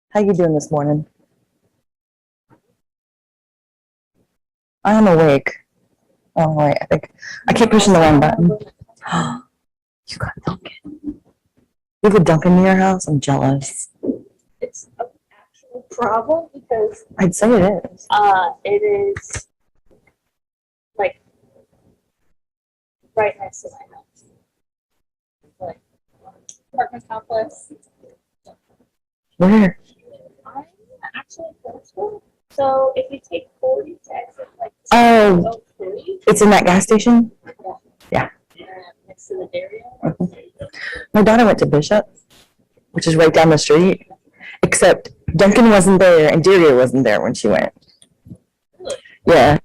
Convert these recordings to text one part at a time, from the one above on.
How you doing this morning? I am awake. Oh wait, I think I keep pushing the wrong button. You got Dunkin'. You have a Dunkin' in your house? I'm jealous. It's an actual problem because I'd say it is. it is like right next to my house. Like apartment complex. Where? I'm actually close to it. So if you take 40 to exit like Oh, 203, it's in that gas station? Yeah. next to the dairy. My daughter went to Bishop, which is right down the street, except Dunkin' wasn't there and Delia wasn't there when she went. Really? Yeah.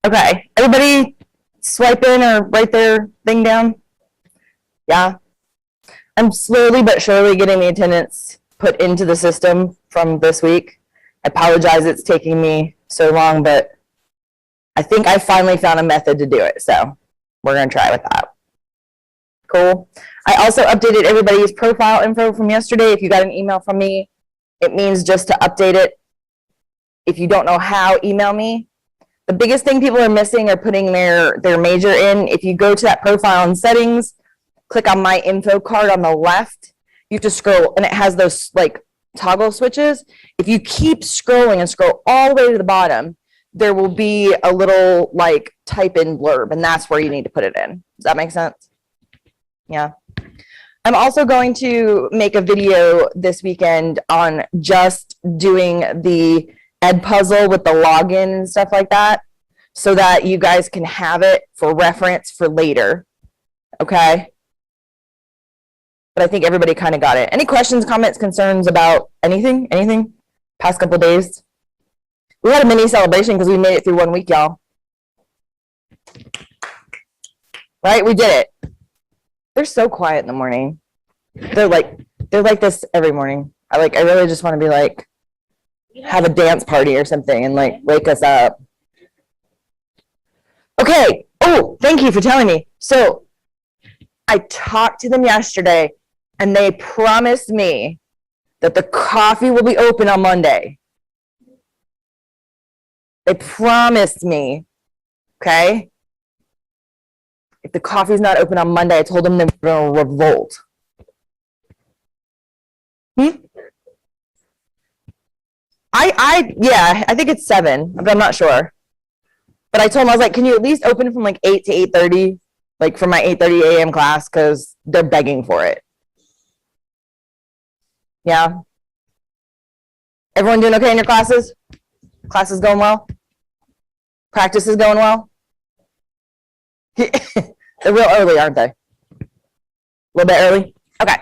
Okay, everybody swipe in or write their thing down. Yeah. I'm slowly but surely getting the attendance put into the system from this week. I apologize it's taking me so long, but I think I finally found a method to do it, so we're going to try with that. Cool. I also updated everybody's profile info from yesterday. If you got an email from me, it means just to update it. If you don't know how, email me. The biggest thing people are missing are putting their major in. If you go to that profile and settings, click on my info card on the left, you have to scroll, and it has those like toggle switches. If you keep scrolling and scroll all the way to the bottom, there will be a little like type in blurb, and that's where you need to put it in. Does that make sense? Yeah. I'm also going to make a video this weekend on just doing the ed puzzle with the login and stuff like that, so that you guys can have it for reference for later. Okay. But I think everybody kind of got it. Any questions, comments, concerns about anything? Anything? Past couple of days? We had a mini celebration because we made it through 1 week, y'all. Right? We did it. They're so quiet in the morning. They're like this every morning. I really just want to be like, have a dance party or something and like wake us up. Okay. Oh, thank you for telling me. So I talked to them yesterday and they promised me that the coffee will be open on Monday. They promised me. Okay. If the coffee's not open on Monday, I told them they're going to revolt. Yeah, I think it's 7, but I'm not sure. But I told them, I was like, can you at least open from like 8 to 8:30, like for my 8:30 a.m. class, because they're begging for it. Yeah. Everyone doing okay in your classes? Class is going well? Practice is going well? They're real early, aren't they? A little bit early? Okay.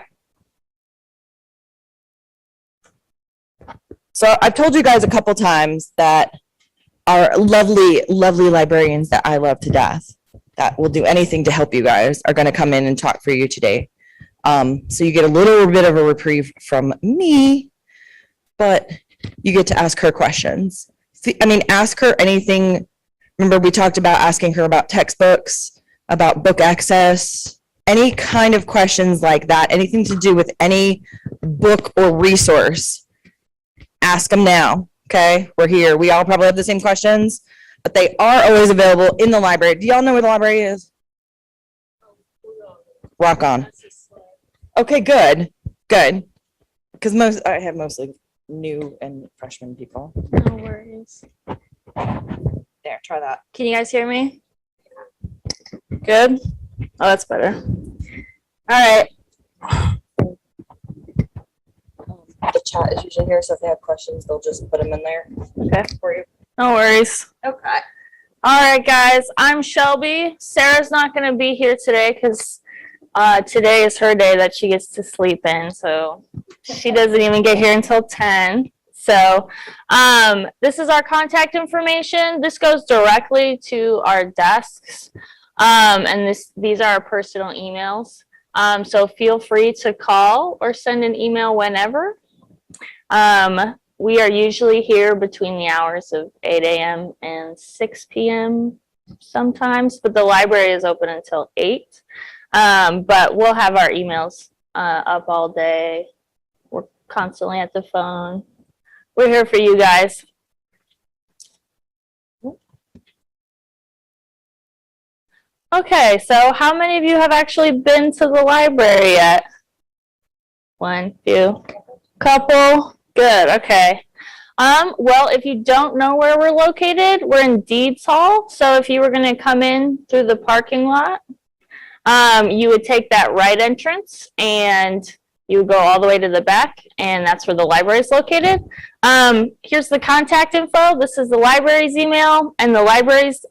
So I've told you guys a couple times that our lovely, lovely librarians that I love to death, that will do anything to help you guys, are going to come in and talk for you today. So you get a little bit of a reprieve from me, but you get to ask her questions. I mean, ask her anything. Remember, we talked about asking her about textbooks, about book access, any kind of questions like that, anything to do with any book or resource. Ask them now, okay? We're here. We all probably have the same questions, but they are always available in the library. Do y'all know where the library is? Rock on. Okay, good, good. Because I have mostly new and freshman people. No worries. There, try that. Can you guys hear me? Good? Oh, that's better. All right. The chat is usually here, so if they have questions, they'll just put them in there. Okay. For you. No worries. Okay. All right, guys. I'm Shelby. Sarah's not going to be here today because today is her day that she gets to sleep in. So she doesn't even get here until 10. So this is our contact information. This goes directly to our desks. And these are our personal emails. So feel free to call or send an email whenever. We are usually here between the hours of 8 a.m. and 6 p.m. sometimes, but the library is open until 8. But we'll have our emails up all day. We're constantly at the phone. We're here for you guys. Okay, so how many of you have actually been to the library yet? One, few, couple. Good, okay. Well, if you don't know where we're located, we're in Deeds Hall. So if you were going to come in through the parking lot, you would take that right entrance and you would go all the way to the back, and that's where the library is located. Here's the contact info. This is the library's email and the library's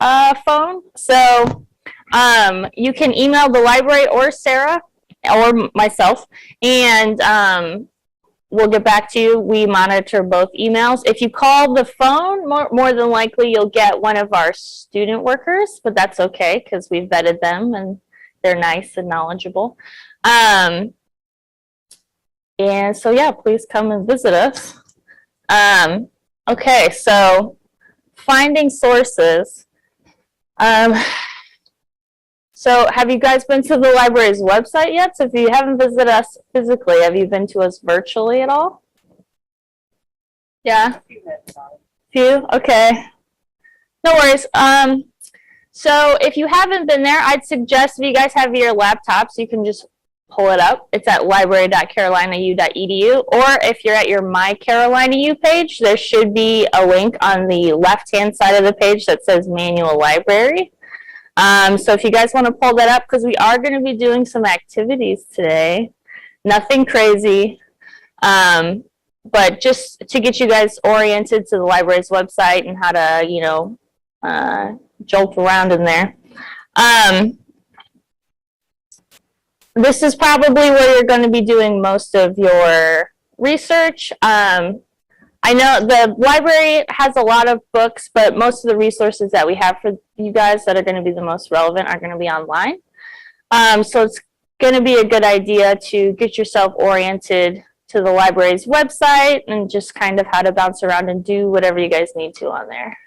phone. So you can email the library or Sarah or myself, and we'll get back to you. We monitor both emails. If you call the phone, more than likely you'll get one of our student workers, but that's okay because we've vetted them and they're nice and knowledgeable. And so, yeah, please come and visit us. Okay, so finding sources. So have you guys been to the library's website yet? So if you haven't visited us physically, have you been to us virtually at all? Yeah? Few? Okay. No worries. So if you haven't been there, I'd suggest if you guys have your laptops, you can just pull it up. It's at library.carolinau.edu, or if you're at your My Carolina U page, there should be a link on the left-hand side of the page that says Manual Library. So if you guys want to pull that up, because we are going to be doing some activities today, nothing crazy, but just to get you guys oriented to the library's website and how to, you know, jolt around in there. This is probably where you're going to be doing most of your research. I know the library has a lot of books, but most of the resources that we have for you guys that are going to be the most relevant are going to be online. So it's going to be a good idea to get yourself oriented to the library's website and just kind of how to bounce around and do whatever you guys need to on there.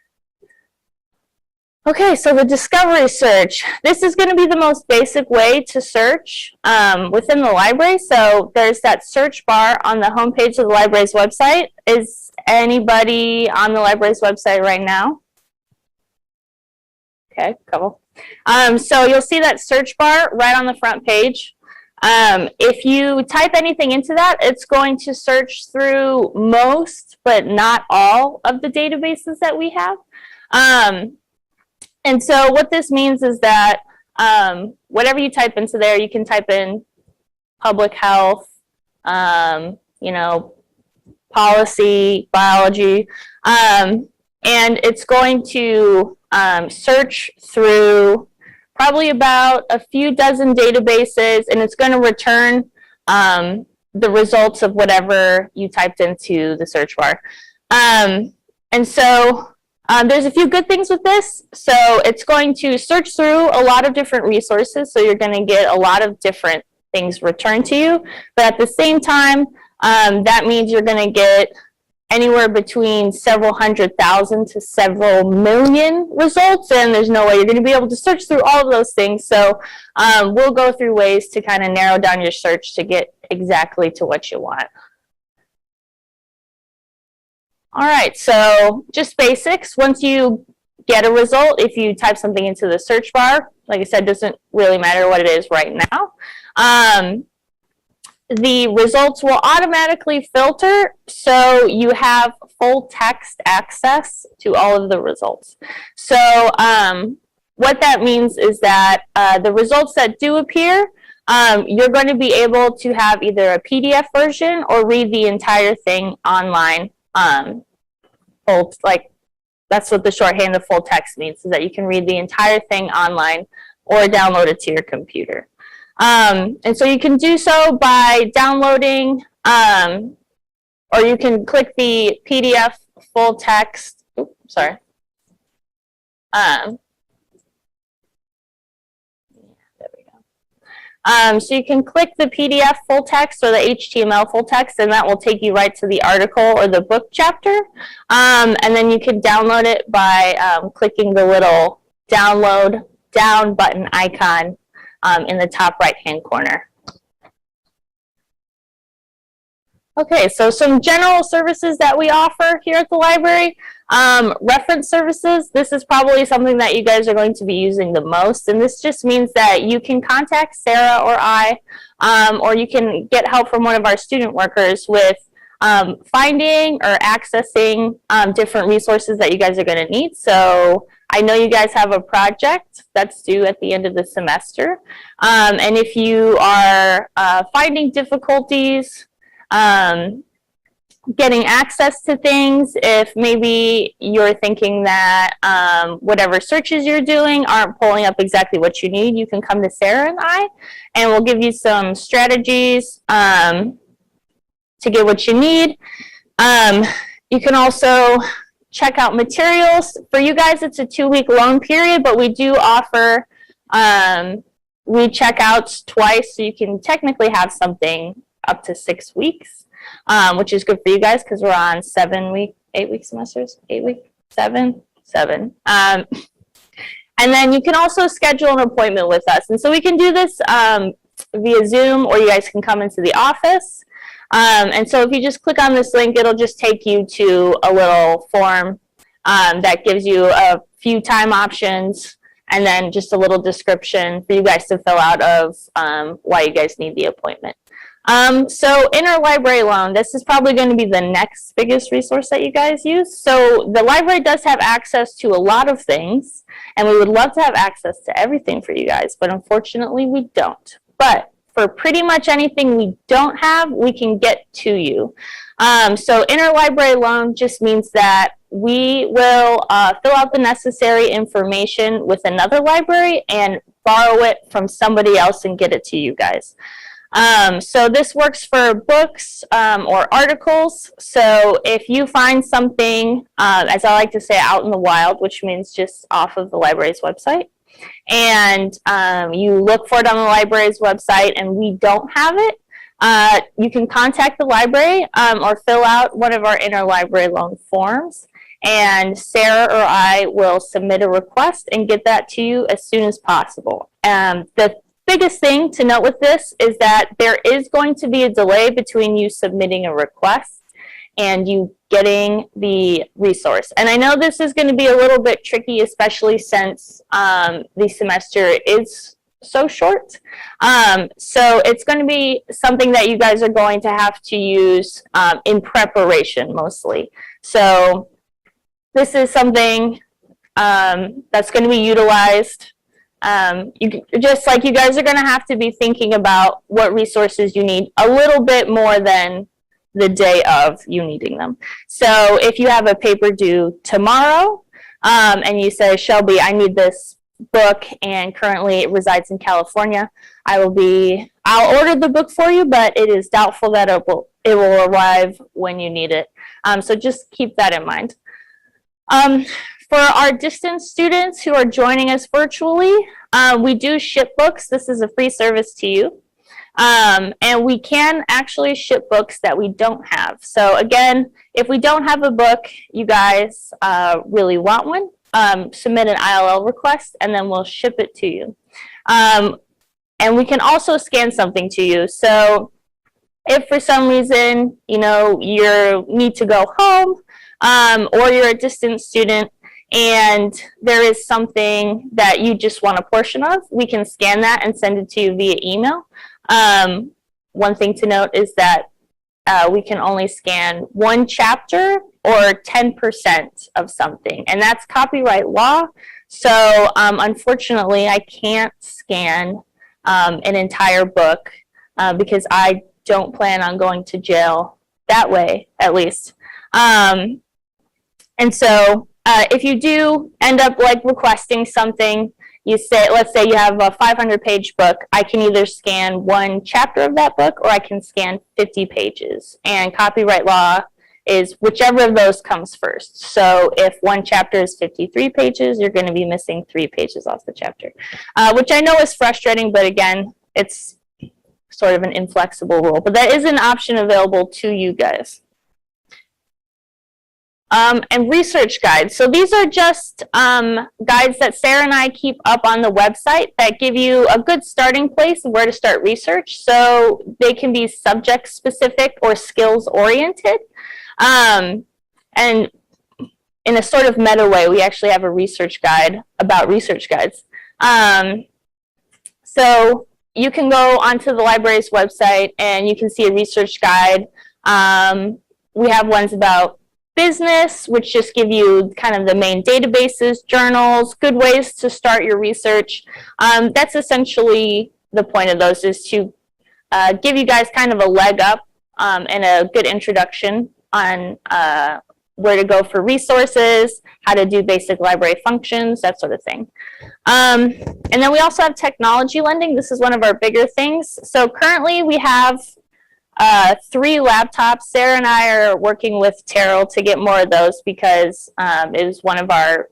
Okay, so the discovery search. This is going to be the most basic way to search within the library. So there's that search bar on the homepage of the library's website. Is anybody on the library's website right now? Okay, couple. So you'll see that search bar right on the front page. If you type anything into that, it's going to search through most, but not all of the databases that we have. And so what this means is that whatever you type into there, you can type in public health, you know, policy, biology, and it's going to search through probably about a few dozen databases, and it's going to return the results of whatever you typed into the search bar. And so there's a few good things with this. So it's going to search through a lot of different resources, so you're going to get a lot of different things returned to you. But at the same time, that means you're going to get anywhere between several 100,000 to several million results, and there's no way you're going to be able to search through all of those things. So we'll go through ways to kind of narrow down your search to get exactly to what you want. All right, so just basics. Once you get a result, if you type something into the search bar, like I said, doesn't really matter what it is right now. The results will automatically filter, so you have full text access to all of the results. So what that means is that the results that do appear, you're going to be able to have either a PDF version or read the entire thing online. That's what the shorthand of full text means, is that you can read the entire thing online or download it to your computer. And so you can do so by downloading, or you can click the PDF full text. Oops, sorry. There we go. So you can click the PDF full text or the HTML full text, and that will take you right to the article or the book chapter. And then you can download it by clicking the little download down button icon in the top right-hand corner. Okay, so some general services that we offer here at the library. Reference services, this is probably something that you guys are going to be using the most, and this just means that you can contact Sarah or I, or you can get help from one of our student workers with finding or accessing different resources that you guys are going to need. So I know you guys have a project that's due at the end of the semester, and if you are finding difficulties getting access to things, if maybe you're thinking that whatever searches you're doing aren't pulling up exactly what you need, you can come to Sarah and I, and we'll give you some strategies to get what you need. You can also check out materials. For you guys, it's a 2-week loan period, but we do offer re-checkouts twice, so you can technically have something up to 6 weeks, which is good for you guys because we're on 8-week semesters, 8 week, seven. And then you can also schedule an appointment with us. And so we can do this via Zoom, or you guys can come into the office. And so if you just click on this link, it'll just take you to a little form that gives you a few time options and then just a little description for you guys to fill out of why you guys need the appointment. So interlibrary loan, this is probably going to be the next biggest resource that you guys use. So the library does have access to a lot of things, and we would love to have access to everything for you guys, but unfortunately we don't. But for pretty much anything we don't have, we can get to you. So interlibrary loan just means that we will fill out the necessary information with another library and borrow it from somebody else and get it to you guys. So this works for books or articles. So if you find something, as I like to say, out in the wild, which means just off of the library's website, and you look for it on the library's website and we don't have it, you can contact the library or fill out one of our interlibrary loan forms, and Sarah or I will submit a request and get that to you as soon as possible. The biggest thing to note with this is that there is going to be a delay between you submitting a request and you getting the resource. And I know this is going to be a little bit tricky, especially since the semester is so short. So it's going to be something that you guys are going to have to use in preparation mostly. So this is something that's going to be utilized. Just like you guys are going to have to be thinking about what resources you need a little bit more than the day of you needing them. So if you have a paper due tomorrow and you say, Shelby, I need this book, and currently it resides in California. I'll order the book for you, but it is doubtful that it will arrive when you need it. So just keep that in mind. For our distance students who are joining us virtually, we do ship books. This is a free service to you. And we can actually ship books that we don't have. So again, if we don't have a book, you guys really want one, submit an ILL request, and then we'll ship it to you. And we can also scan something to you. So if for some reason, you need to go home, or you're a distance student and there is something that you just want a portion of, we can scan that and send it to you via email. One thing to note is that we can only scan one chapter or 10% of something, and that's copyright law. So unfortunately, I can't scan an entire book because I don't plan on going to jail that way, at least. And so if you do end up requesting something, let's say you have a 500-page book, I can either scan one chapter of that book or I can scan 50 pages. And copyright law is whichever of those comes first. So if one chapter is 53 pages, you're going to be missing 3 pages off the chapter, which I know is frustrating, but again, it's sort of an inflexible rule. But that is an option available to you guys. And research guides. So these are just guides that Sarah and I keep up on the website that give you a good starting place of where to start research. So they can be subject specific or skills oriented. And in a sort of meta way, we actually have a research guide about research guides. So you can go onto the library's website and you can see a research guide. We have ones about business, which just give you kind of the main databases, journals, good ways to start your research. That's essentially the point of those, is to give you guys kind of a leg up and a good introduction on where to go for resources, how to do basic library functions, that sort of thing. And then we also have technology lending. This is one of our bigger things. So currently we have 3 laptops. Sarah and I are working with Terrell to get more of those because it was one of our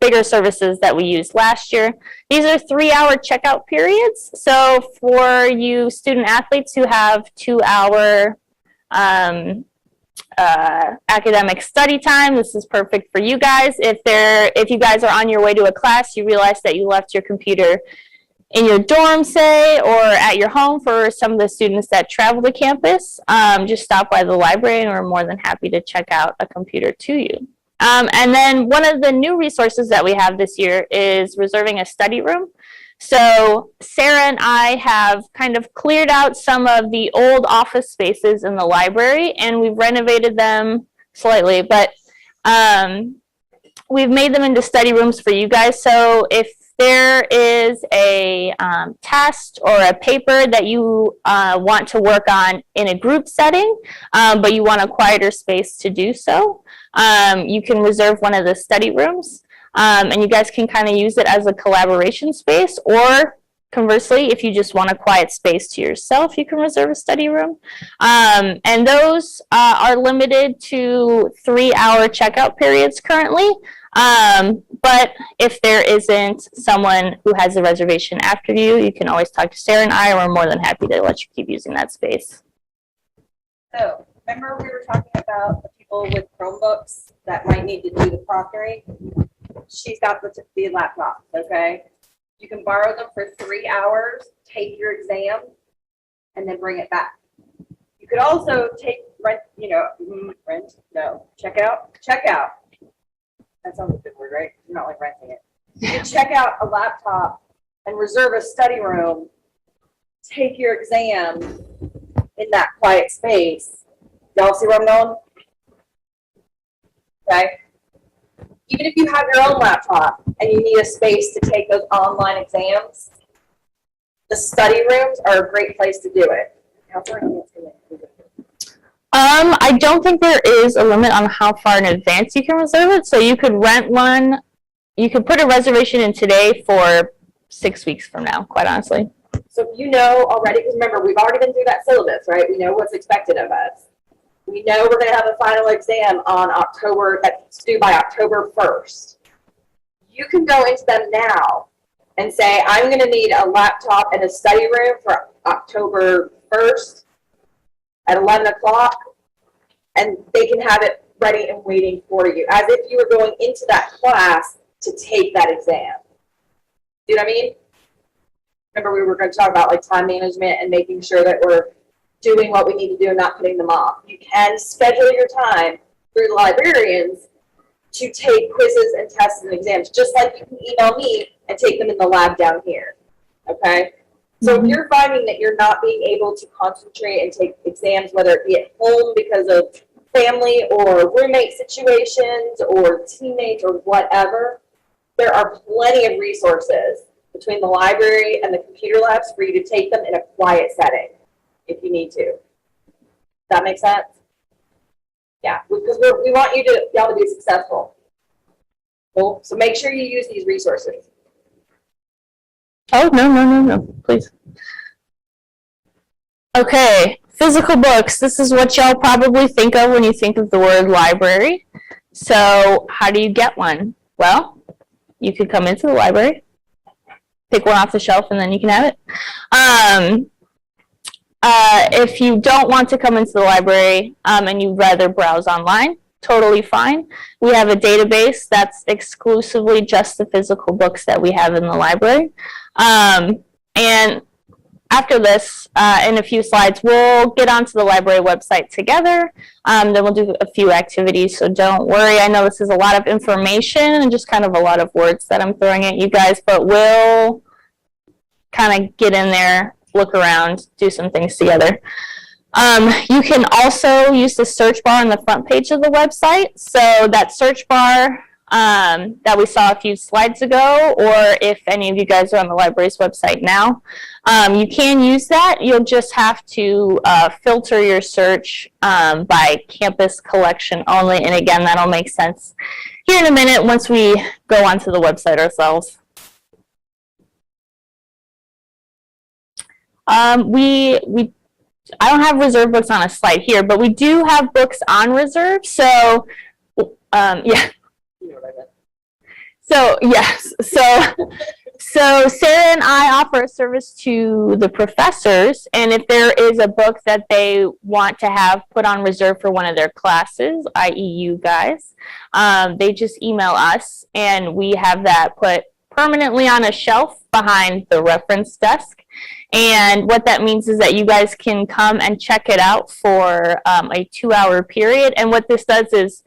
bigger services that we used last year. These are 3-hour checkout periods. So for you student athletes who have 2-hour academic study time, this is perfect for you guys. If you guys are on your way to a class, you realize that you left your computer in your dorm, say, or at your home. For some of the students that travel to campus, just stop by the library and we're more than happy to check out a computer to you. And then one of the new resources that we have this year is reserving a study room. So Sarah and I have kind of cleared out some of the old office spaces in the library and we've renovated them slightly, but we've made them into study rooms for you guys. So if there is a test or a paper that you want to work on in a group setting, but you want a quieter space to do so, you can reserve one of the study rooms, and you guys can kind of use it as a collaboration space, or conversely, if you just want a quiet space to yourself, you can reserve a study room. And those are limited to 3-hour checkout periods currently. But if there isn't someone who has a reservation after you, you can always talk to Sarah and I, and we're more than happy to let you keep using that space. So, remember we were talking about the people with Chromebooks that might need to do the proctoring? She's got the laptop, okay? You can borrow them for 3 hours, take your exam, and then bring it back. You could also check out. That sounds a good word, right? You're not like renting it. You can check out a laptop and reserve a study room, take your exam in that quiet space. Y'all see where I'm going? Okay. Even if you have your own laptop and you need a space to take those online exams, the study rooms are a great place to do it. I don't think there is a limit on how far in advance you can reserve it, so you could rent one you could put a reservation in today for 6 weeks from now, quite honestly. So if you know already, because remember, we've already been through that syllabus, right? We know what's expected of us. We know we're going to have a final exam on October, that's due by October 1st. You can go into them now and say, I'm going to need a laptop and a study room for October 1st at 11 o'clock, and they can have it ready and waiting for you, as if you were going into that class to take that exam. See what I mean? Remember, we were going to talk about like time management and making sure that we're doing what we need to do and not putting them off. You can schedule your time through the librarians to take quizzes and tests and exams, just like you can email me and take them in the lab down here. Okay? So if you're finding that you're not being able to concentrate and take exams, whether it be at home because of family or roommate situations or teammates or whatever, there are plenty of resources between the library and the computer labs for you to take them in a quiet setting if you need to. Does that make sense? Yeah, because we want y'all to be successful. Cool. So make sure you use these resources. Oh, no, please. Okay, physical books. This is what y'all probably think of when you think of the word library. So how do you get one? Well, you could come into the library, pick one off the shelf, and then you can have it. If you don't want to come into the library and you'd rather browse online, totally fine. We have a database that's exclusively just the physical books that we have in the library. And after this, in a few slides, we'll get onto the library website together. Then we'll do a few activities, so don't worry. I know this is a lot of information and just kind of a lot of words that I'm throwing at you guys, but we'll kind of get in there, look around, do some things together. You can also use the search bar on the front page of the website. So that search bar that we saw a few slides ago, or if any of you guys are on the library's website now, you can use that. You'll just have to filter your search by campus collection only. And again, that'll make sense here in a minute once we go onto the website ourselves. I don't have reserve books on a slide here, but we do have books on reserve. So, yeah. So, yes. So Sarah and I offer a service to the professors, and if there is a book that they want to have put on reserve for one of their classes, i.e. you guys, they just email us, and we have that put permanently on a shelf behind the reference desk. And what that means is that you guys can come and check it out for a 2-hour period. And what this does is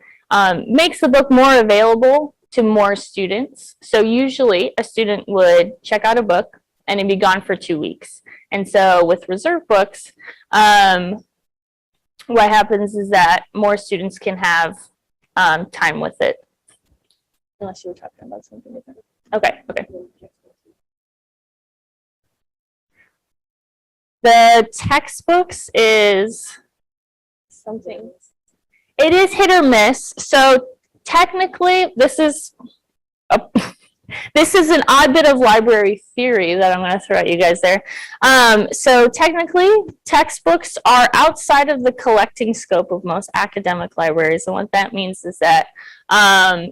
makes the book more available to more students. So usually a student would check out a book and it'd be gone for 2 weeks. And so with reserve books, what happens is that more students can have time with it. Unless you were talking about something different. Okay. The textbooks is something. It is hit or miss. So technically, this is an odd bit of library theory that I'm going to throw at you guys there. So technically, textbooks are outside of the collecting scope of most academic libraries. And what that means is that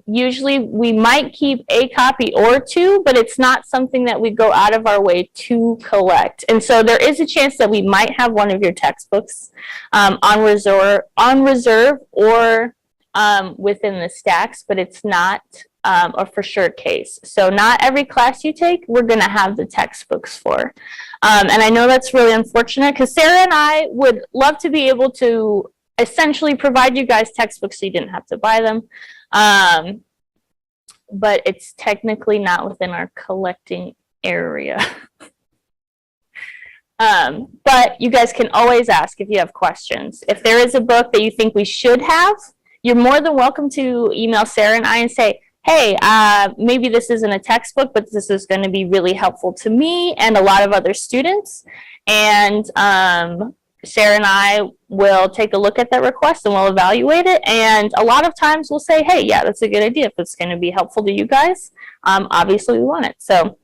usually we might keep a copy or two, but it's not something that we go out of our way to collect. And so there is a chance that we might have one of your textbooks on reserve or within the stacks, but it's not a for sure case. So not every class you take, we're going to have the textbooks for. And I know that's really unfortunate because Sarah and I would love to be able to essentially provide you guys textbooks so you didn't have to buy them. But it's technically not within our collecting area. But you guys can always ask if you have questions. If there is a book that you think we should have, you're more than welcome to email Sarah and I and say, hey, maybe this isn't a textbook, but this is going to be really helpful to me and a lot of other students. And Sarah and I will take a look at that request and we'll evaluate it. And a lot of times we'll say, hey, yeah, that's a good idea. If it's going to be helpful to you guys, obviously we want it. So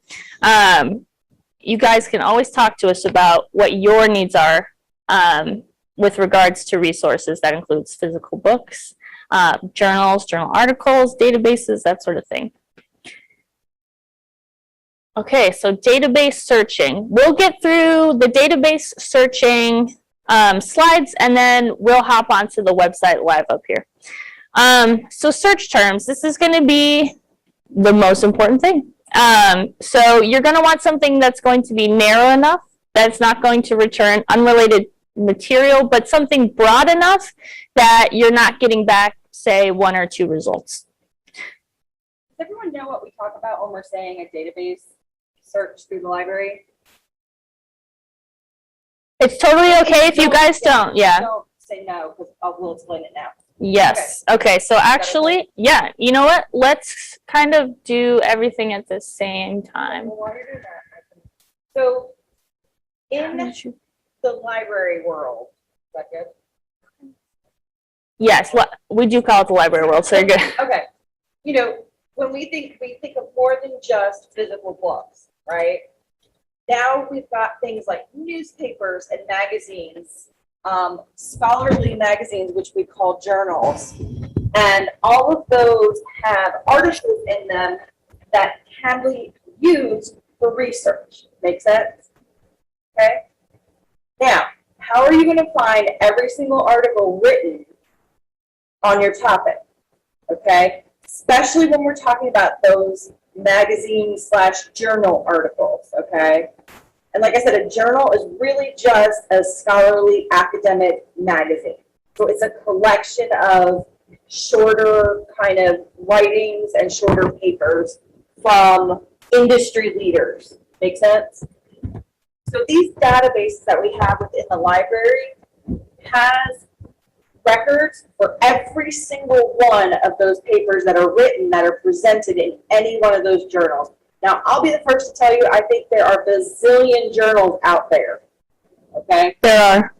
you guys can always talk to us about what your needs are with regards to resources. That includes physical books, journals, journal articles, databases, that sort of thing. Okay, so database searching. We'll get through the database searching slides, and then we'll hop onto the website live up here. So search terms, this is going to be the most important thing. So you're going to want something that's going to be narrow enough, that's not going to return unrelated material, but something broad enough that you're not getting back, say, 1 or 2 results. Does everyone know what we talk about when we're saying a database search through the library? It's totally okay if you guys don't. Yeah. Don't say no, because we'll explain it now. Yes. Okay. So actually, yeah, you know what? Let's kind of do everything at the same time. Well, while you're doing that, so in the library world, is that good? Yes, we do call it the library world, so you're good. Okay. You know, when we think of more than just physical books, right? Now we've got things like newspapers and magazines, scholarly magazines, which we call journals. And all of those have articles in them that can be used for research. Make sense? Okay? Now, how are you going to find every single article written on your topic? Okay? Especially when we're talking about those magazine/journal articles, okay? And like I said, a journal is really just a scholarly academic magazine. So it's a collection of shorter kind of writings and shorter papers from industry leaders. Make sense? So these databases that we have within the library has records for every single one of those papers that are written, that are presented in any one of those journals. Now, I'll be the first to tell you, I think there are bazillion journals out there. Okay? There are.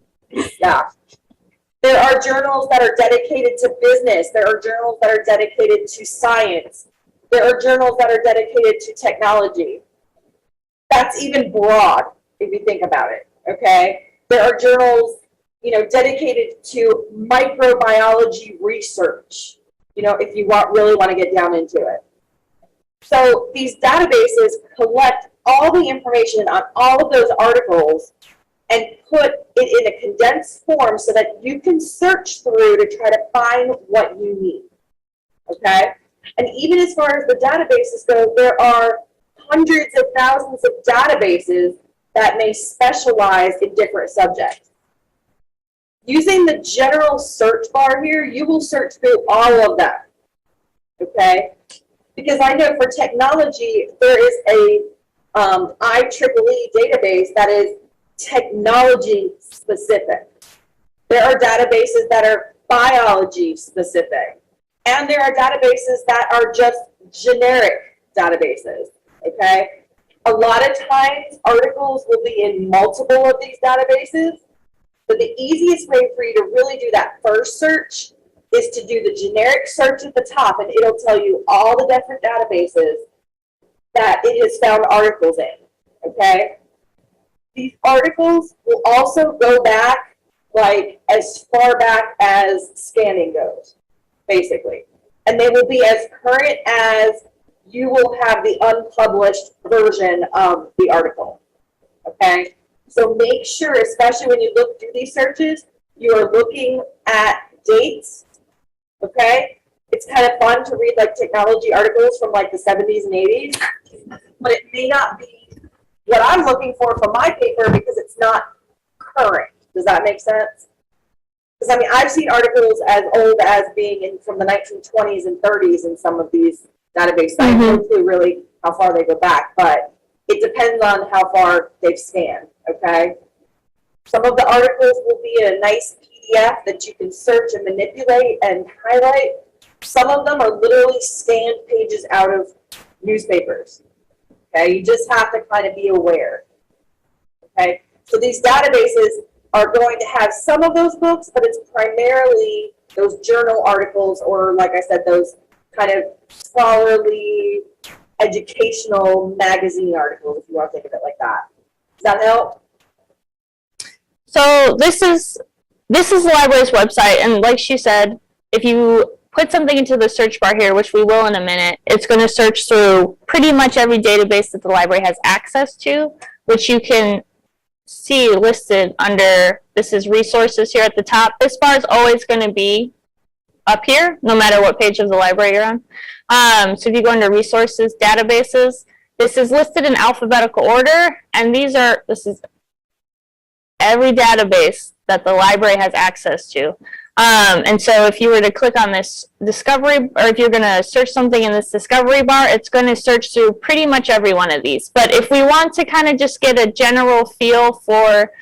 Yeah. There are journals that are dedicated to business. There are journals that are dedicated to science. There are journals that are dedicated to technology. That's even broad, if you think about it. Okay? There are journals, you know, dedicated to microbiology research, you know, if you really want to get down into it. So these databases collect all the information on all of those articles and put it in a condensed form so that you can search through to try to find what you need. Okay? And even as far as the databases go, there are hundreds of thousands of databases that may specialize in different subjects. Using the general search bar here, you will search through all of them, okay? Because I know for technology, there is a IEEE database that is technology specific. There are databases that are biology specific. And there are databases that are just generic databases, okay? A lot of times, articles will be in multiple of these databases. But the easiest way for you to really do that first search is to do the generic search at the top, and it'll tell you all the different databases that it has found articles in, okay? These articles will also go back, like, as far back as scanning goes, basically. And they will be as current as you will have the unpublished version of the article, okay? So make sure, especially when you look through these searches, you are looking at dates, okay? It's kind of fun to read like technology articles from like the 70s and 80s, but it may not be what I'm looking for my paper because it's not current. Does that make sense? Because I mean, I've seen articles as old as being from the 1920s and 30s in some of these database sites. I don't know really how far they go back, but it depends on how far they've scanned, okay? Some of the articles will be in a nice PDF that you can search and manipulate and highlight. Some of them are literally scanned pages out of newspapers, okay? You just have to kind of be aware, okay? So these databases are going to have some of those books, but it's primarily those journal articles or, like I said, those kind of scholarly, educational magazine articles, if you want to think of it like that. Does that help? So this is the library's website, and like she said, if you put something into the search bar here, which we will in a minute, it's going to search through pretty much every database that the library has access to, which you can see listed under, this is resources here at the top. This bar is always going to be up here, no matter what page of the library you're on. So if you go under resources, databases, this is listed in alphabetical order, and this is every database that the library has access to. And so if you were to click on this discovery, or if you're going to search something in this discovery bar, it's going to search through pretty much every one of these. But if we want to kind of just get a general feel for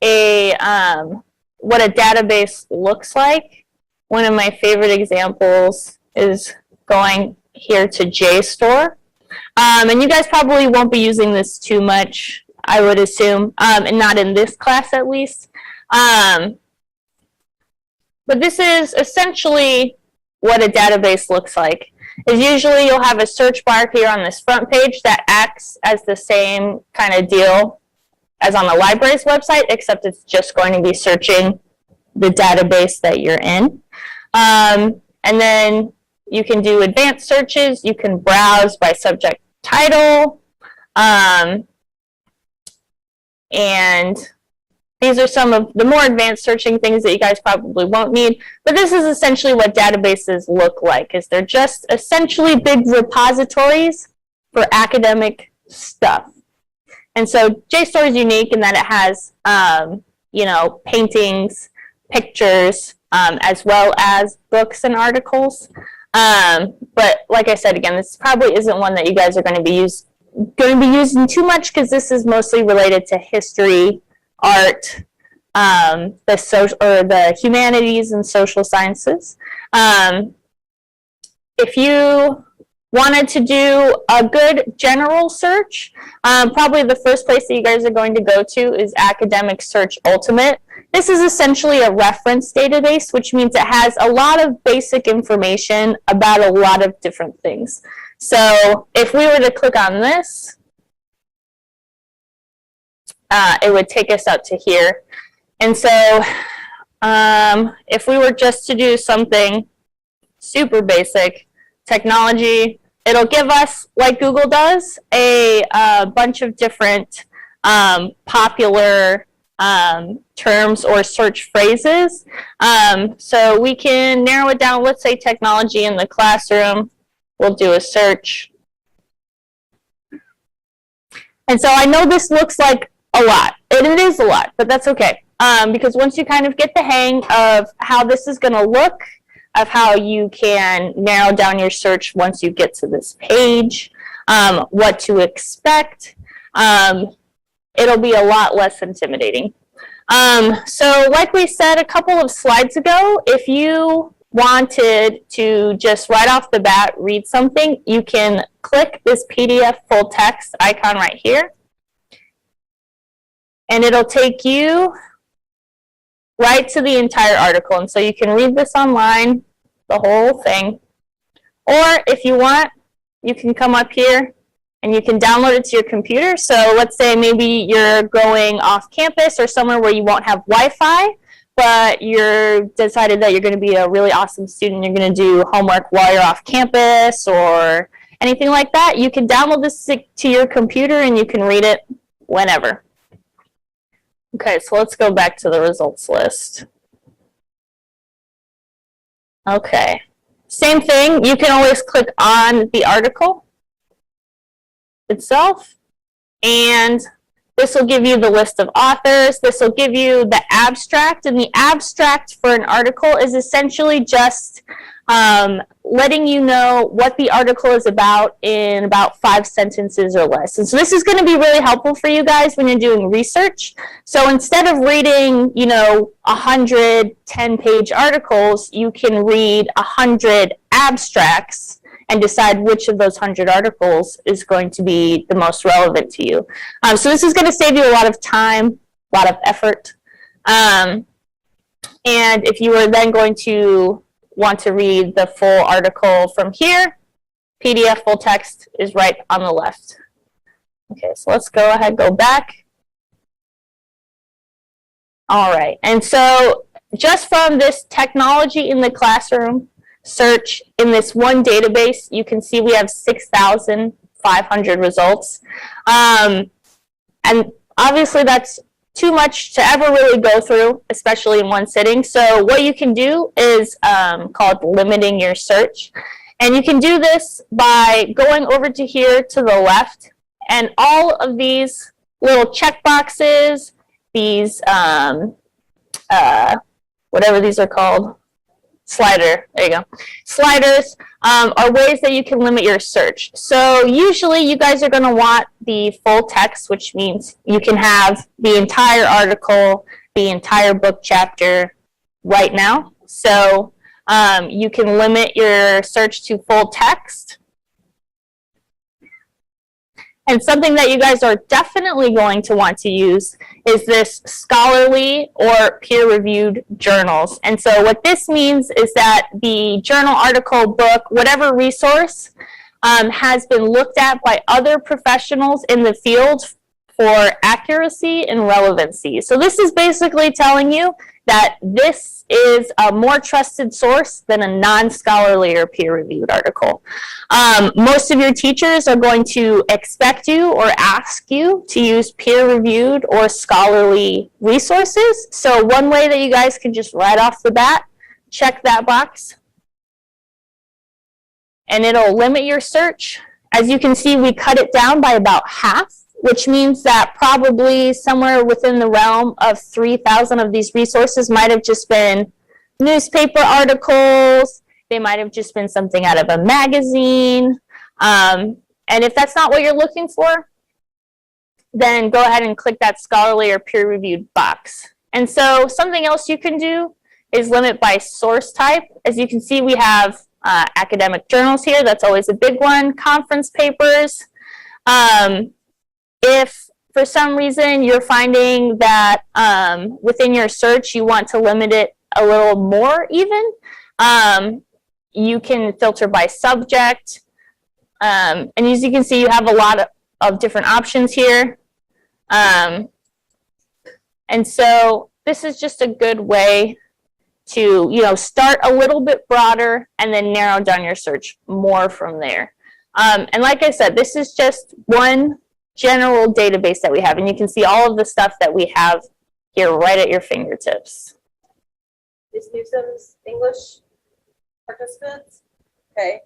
what a database looks like, one of my favorite examples is going here to JSTOR. And you guys probably won't be using this too much, I would assume, and not in this class at least. But this is essentially what a database looks like. Is usually you'll have a search bar here on this front page that acts as the same kind of deal as on the library's website, except it's just going to be searching the database that you're in. And then you can do advanced searches. You can browse by subject title. And these are some of the more advanced searching things that you guys probably won't need. But this is essentially what databases look like, is they're just essentially big repositories for academic stuff. And so JSTOR is unique in that it has, paintings, pictures, as well as books and articles. But like I said, again, this probably isn't one that you guys are going to be using too much, because this is mostly related to history, art, the humanities and social sciences. If you wanted to do a good general search, probably the first place that you guys are going to go to is Academic Search Ultimate. This is essentially a reference database, which means it has a lot of basic information about a lot of different things. So if we were to click on this, it would take us out to here. And so if we were just to do something super basic, technology, it'll give us, like Google does, a bunch of different popular terms or search phrases. So we can narrow it down. Let's say technology in the classroom. We'll do a search. And so I know this looks like a lot, and it is a lot, but that's okay. Because once you kind of get the hang of how this is going to look, of how you can narrow down your search once you get to this page, what to expect, it'll be a lot less intimidating. So like we said a couple of slides ago, if you wanted to just right off the bat read something, you can click this PDF full text icon right here, and it'll take you right to the entire article. And so you can read this online, the whole thing. Or if you want, you can come up here and you can download it to your computer. So let's say maybe you're going off campus or somewhere where you won't have Wi-Fi, but you're decided that you're going to be a really awesome student. You're going to do homework while you're off campus or anything like that. You can download this to your computer and you can read it whenever. Okay, so let's go back to the results list. Okay, same thing. You can always click on the article itself, and this will give you the list of authors. This will give you the abstract, and the abstract for an article is essentially just letting you know what the article is about in about 5 sentences or less. And so this is going to be really helpful for you guys when you're doing research. So instead of reading, 100 10-page articles, you can read 100 abstracts and decide which of those 100 articles is going to be the most relevant to you. So this is going to save you a lot of time, a lot of effort. And if you are then going to want to read the full article from here, PDF full text is right on the left. Okay, so let's go ahead, go back. All right, and so just from this technology in the classroom search in this one database, you can see we have 6,500 results. And obviously that's too much to ever really go through, especially in one sitting. So what you can do is called limiting your search. And you can do this by going over to here to the left, and all of these little check boxes, these, whatever these are called, slider, there you go. Sliders are ways that you can limit your search. So usually you guys are going to want the full text, which means you can have the entire article, the entire book chapter right now. So you can limit your search to full text. And something that you guys are definitely going to want to use is this scholarly or peer-reviewed journals. And so what this means is that the journal, article, book, whatever resource has been looked at by other professionals in the field for accuracy and relevancy. So this is basically telling you that this is a more trusted source than a non-scholarly or peer-reviewed article. Most of your teachers are going to expect you or ask you to use peer-reviewed or scholarly resources. So one way that you guys can just right off the bat check that box, and it'll limit your search. As you can see, we cut it down by about half, which means that probably somewhere within the realm of 3,000 of these resources might have just been newspaper articles. They might have just been something out of a magazine. And if that's not what you're looking for, then go ahead and click that scholarly or peer-reviewed box. And so something else you can do is limit by source type. As you can see, we have academic journals here. That's always a big one. Conference papers. If for some reason you're finding that within your search you want to limit it a little more even, you can filter by subject. And as you can see, you have a lot of different options here. And so this is just a good way to, start a little bit broader and then narrow down your search more from there. And like I said, this is just one general database that we have, and you can see all of the stuff that we have here right at your fingertips. Ms. Newsom's English participants, okay,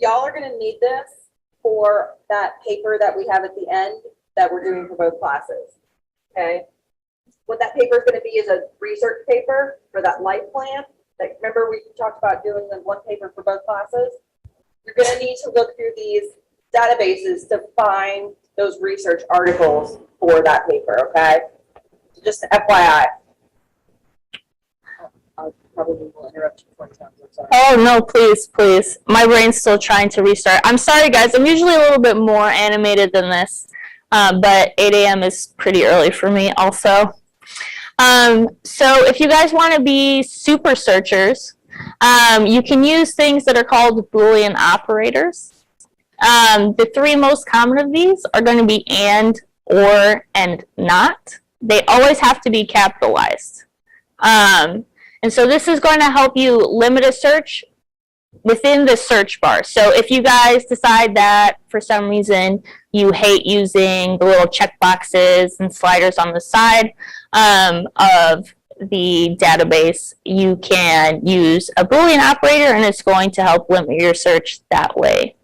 y'all are going to need this for that paper that we have at the end that we're doing for both classes, okay? What that paper is going to be is a research paper for that life plan. Like, remember we talked about doing the one paper for both classes? You're going to need to look through these databases to find those research articles for that paper, okay? So just FYI. I probably will interrupt you 20 times, I'm sorry. Oh, no, please, please. My brain's still trying to restart. I'm sorry, guys. I'm usually a little bit more animated than this, but 8 a.m. is pretty early for me also. So if you guys want to be super searchers, you can use things that are called Boolean operators. The three most common of these are going to be and, or, and not. They always have to be capitalized. And so this is going to help you limit a search within the search bar. So if you guys decide that for some reason you hate using the little check boxes and sliders on the side of the database, you can use a Boolean operator, and it's going to help limit your search that way.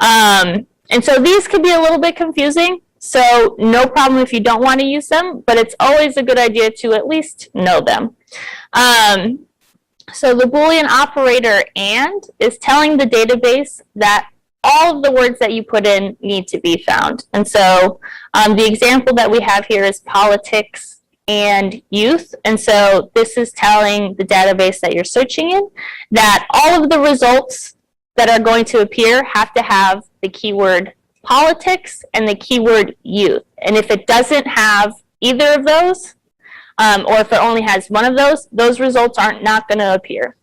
And so these could be a little bit confusing, so no problem if you don't want to use them, but it's always a good idea to at least know them. So the Boolean operator and is telling the database that all of the words that you put in need to be found. And so the example that we have here is politics and youth. And so this is telling the database that you're searching in that all of the results that are going to appear have to have the keyword politics and the keyword youth. And if it doesn't have either of those, or if it only has one of those results aren't not going to appear.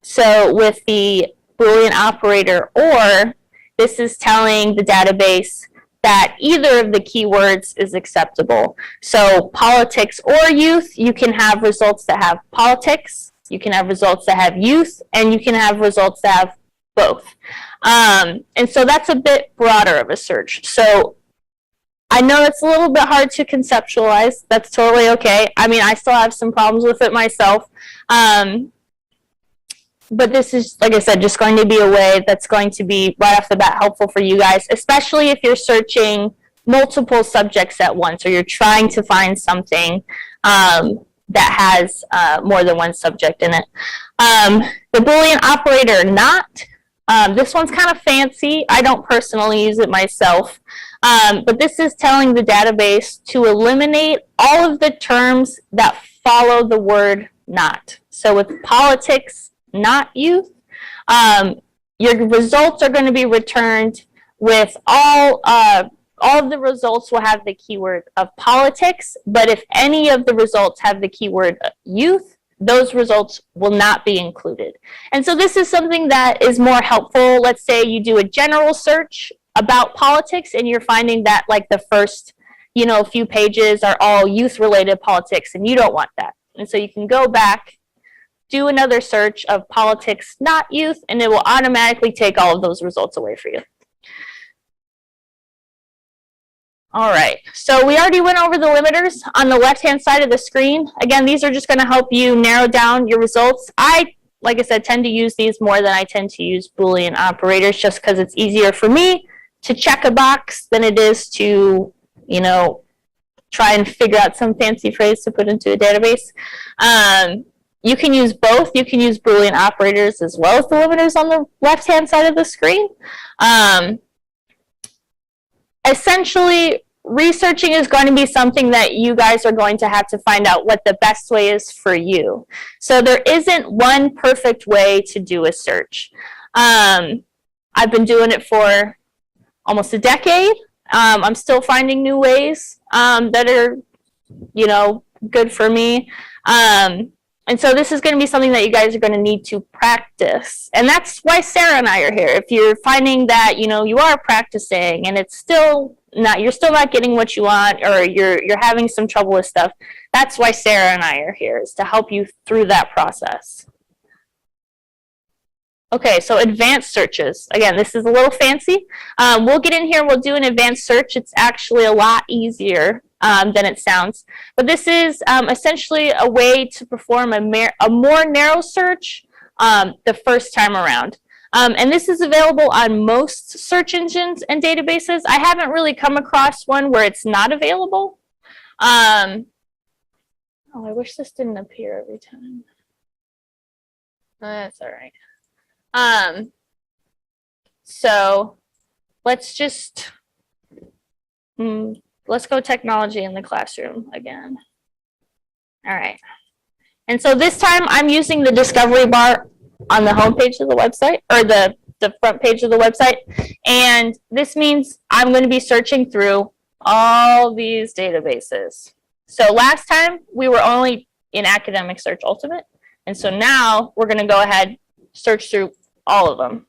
So with the Boolean operator or, this is telling the database that either of the keywords is acceptable. So politics or youth, you can have results that have politics, you can have results that have youth, and you can have results that have both. And so that's a bit broader of a search. So I know it's a little bit hard to conceptualize. That's totally okay. I mean, I still have some problems with it myself. But this is, like I said, just going to be a way that's going to be right off the bat helpful for you guys, especially if you're searching multiple subjects at once or you're trying to find something that has more than one subject in it. The Boolean operator not, this one's kind of fancy. I don't personally use it myself, but this is telling the database to eliminate all of the terms that follow the word not. So with politics, not youth, your results are going to be returned with all of the results will have the keyword of politics, but if any of the results have the keyword youth, those results will not be included. And so this is something that is more helpful. Let's say you do a general search about politics and you're finding that like the first, few pages are all youth related politics, and you don't want that. And so you can go back, do another search of politics, not youth, and it will automatically take all of those results away for you. All right, so we already went over the limiters on the left-hand side of the screen. Again, these are just going to help you narrow down your results. Like I said, tend to use these more than I tend to use Boolean operators just because it's easier for me to check a box than it is to, try and figure out some fancy phrase to put into a database. You can use both. You can use Boolean operators as well as the limiters on the left-hand side of the screen. Essentially, researching is going to be something that you guys are going to have to find out what the best way is for you. So there isn't one perfect way to do a search. I've been doing it for almost a decade. I'm still finding new ways that are, good for me. And so this is going to be something that you guys are going to need to practice. And that's why Sarah and I are here. If you're finding that, you are practicing and it's still not, you're still not getting what you want, or you're having some trouble with stuff, that's why Sarah and I are here, is to help you through that process. Okay, so advanced searches. Again, this is a little fancy. We'll get in here, we'll do an advanced search. It's actually a lot easier than it sounds. But this is essentially a way to perform a more narrow search the first time around. And this is available on most search engines and databases. I haven't really come across one where it's not available. Oh, I wish this didn't appear every time. That's all right. So let's just, let's go technology in the classroom again. All right. And so this time I'm using the discovery bar on the home page of the website, or the front page of the website. And this means I'm going to be searching through all these databases. So last time we were only in Academic Search Ultimate. And so now we're going to go ahead, search through all of them.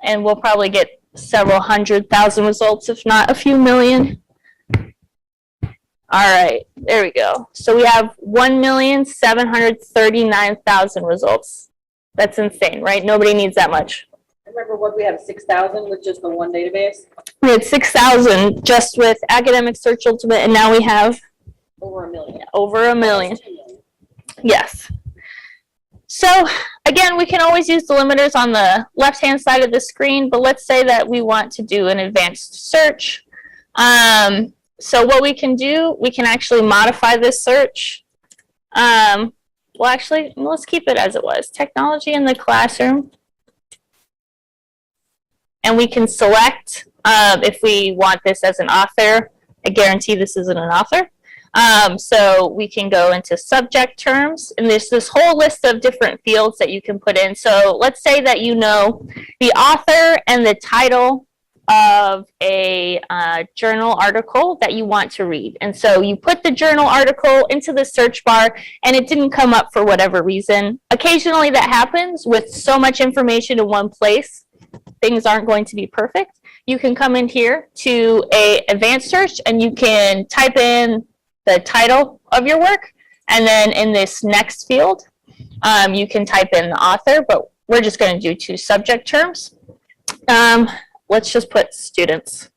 And we'll probably get several 100,000 results, if not a few million. All right, there we go. So we have 1,739,000 results. That's insane, right? Nobody needs that much. Remember what we have 6,000 with just the one database? We had 6,000 just with Academic Search Ultimate, and now we have over 1 million. Over 1 million. Yes. So again, we can always use the limiters on the left-hand side of the screen, but let's say that we want to do an advanced search. So what we can do, we can actually modify this search. Well, actually, let's keep it as it was. Technology in the classroom. And we can select if we want this as an author. I guarantee this isn't an author. So we can go into subject terms, and there's this whole list of different fields that you can put in. So let's say that you know the author and the title of a journal article that you want to read. And so you put the journal article into the search bar and it didn't come up for whatever reason. Occasionally that happens with so much information in one place. Things aren't going to be perfect. You can come in here to a advanced search and you can type in the title of your work. And then in this next field, you can type in the author, but we're just going to do 2 subject terms. Let's just put students.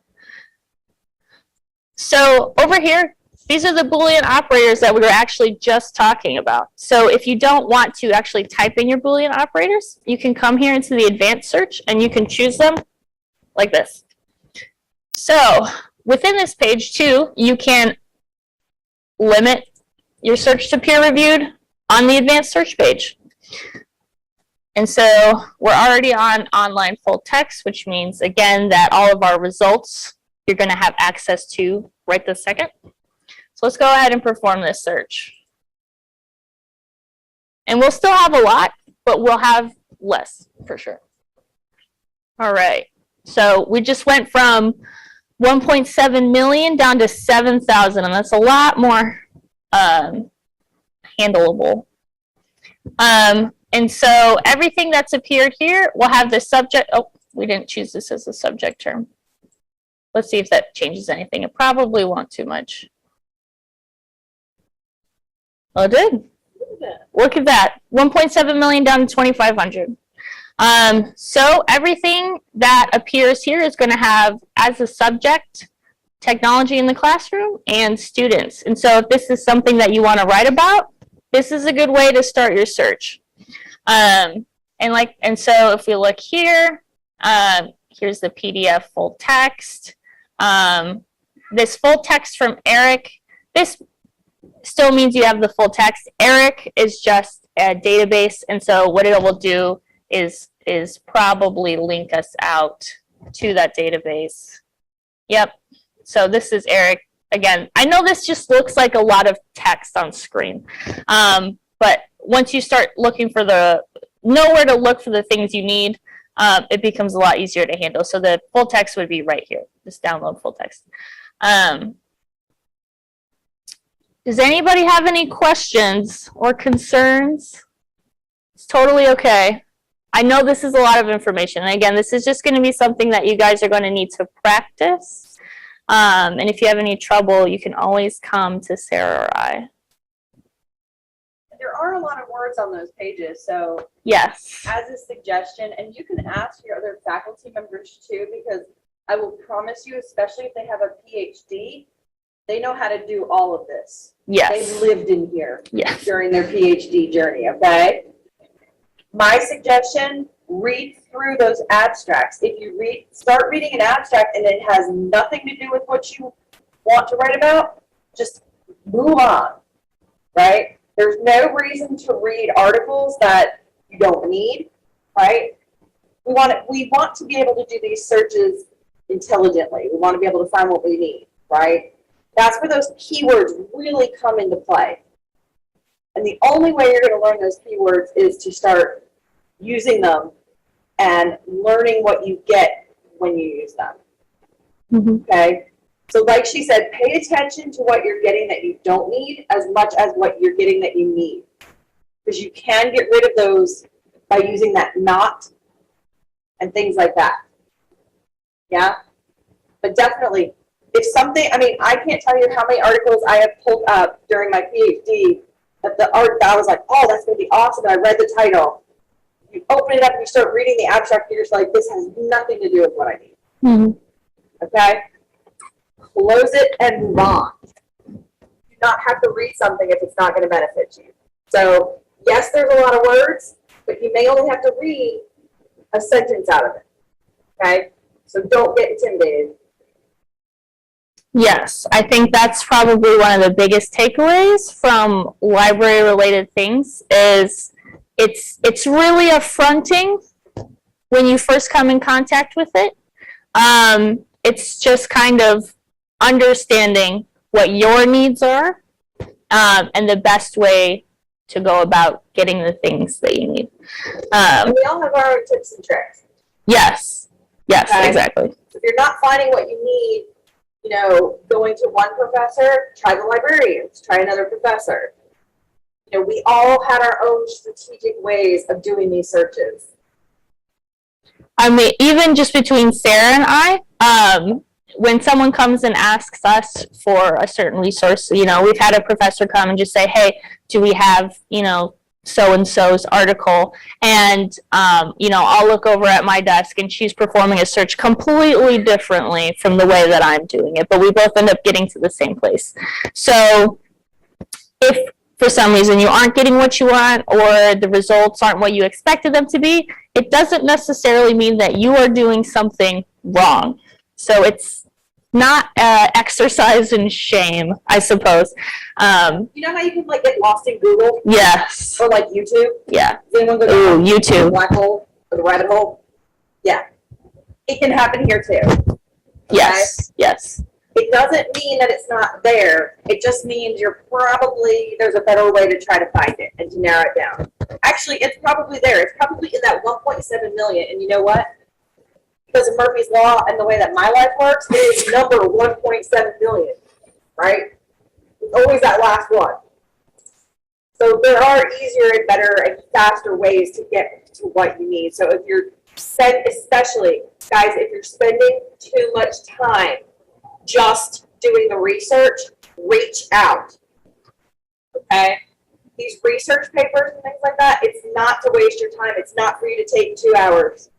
So over here, these are the Boolean operators that we were actually just talking about. So if you don't want to actually type in your Boolean operators, you can come here into the advanced search and you can choose them like this. So within this page too, you can limit your search to peer reviewed on the advanced search page. And so we're already on online full text, which means, again, that all of our results you're going to have access to right this second. So let's go ahead and perform this search. And we'll still have a lot, but we'll have less for sure. All right. So we just went from 1.7 million down to 7,000, and that's a lot more handleable. And so everything that's appeared here will have the subject. Oh, we didn't choose this as a subject term. Let's see if that changes anything. It probably won't too much. Oh, it did. Look at that. 1.7 million down to 2,500. So everything that appears here is going to have as a subject technology in the classroom and students. And so if this is something that you want to write about, this is a good way to start your search. And so if we look here, here's the PDF full text. This full text from Eric, this still means you have the full text. Eric is just a database, and so what it will do is probably link us out to that database. Yep. So this is Eric. Again, I know this just looks like a lot of text on screen, but once you start looking for know where to look for the things you need, it becomes a lot easier to handle. So the full text would be right here. Just download full text. Does anybody have any questions or concerns? It's totally okay. I know this is a lot of information. And again, this is just going to be something that you guys are going to need to practice. And if you have any trouble, you can always come to Sarah or I. There are a lot of words on those pages, so yes, as a suggestion, and you can ask your other faculty members too, because I will promise you, especially if they have a PhD, they know how to do all of this. Yes. They've lived in here yes. during their PhD journey, okay? My suggestion, read through those abstracts. If you start reading an abstract and it has nothing to do with what you want to write about, just move on, right? There's no reason to read articles that you don't need, right? We want to be able to do these searches intelligently. We want to be able to find what we need, right? That's where those keywords really come into play. And the only way you're going to learn those keywords is to start using them and learning what you get when you use them. Mm-hmm. Okay? So like she said, pay attention to what you're getting that you don't need as much as what you're getting that you need. Because you can get rid of those by using that not and things like that. Yeah? But definitely, if something, I mean, I can't tell you how many articles I have pulled up during my PhD that I was like, oh, that's going to be awesome. And I read the title. You open it up and you start reading the abstract, and you're just like, this has nothing to do with what I need. Mm-hmm. Okay? Close it and move on. Do not have to read something if it's not going to benefit you. So, yes, there's a lot of words, but you may only have to read a sentence out of it. Okay? So don't get intimidated. Yes, I think that's probably one of the biggest takeaways from library-related things is it's really affronting when you first come in contact with it. It's just kind of understanding what your needs are and the best way to go about getting the things that you need. And we all have our own tips and tricks. Yes, Okay? exactly. If you're not finding what you need, you know, going to one professor, try the librarians, try another professor. You know, we all had our own strategic ways of doing these searches. I mean, even just between Sarah and I, when someone comes and asks us for a certain resource, you know, we've had a professor come and just say, hey, do we have, you know, so-and-so's article? And, you know, I'll look over at my desk and she's performing a search completely differently from the way that I'm doing it, but we both end up getting to the same place. So if for some reason you aren't getting what you want or the results aren't what you expected them to be, it doesn't necessarily mean that you are doing something wrong. So it's not exercise in shame, I suppose. You know how you can like get lost in Google Yes. or like YouTube? Yeah. Does anyone go Ooh, to the YouTube. black hole or the rabbit hole? Yeah. It can happen here too. Yes. Yes. It doesn't mean that it's not there. It just means there's a better way to try to find it and to narrow it down. Actually, it's probably there. It's probably in that 1.7 million. And you know what? Because of Murphy's Law and the way that my life works, it is number 1.7 million, right? It's always that last one. So there are easier and better and faster ways to get to what you need. So if you're especially, guys, if you're spending too much time just doing the research, reach out, okay? These research papers and things like that, it's not to waste your time. It's not for you to take 2 hours.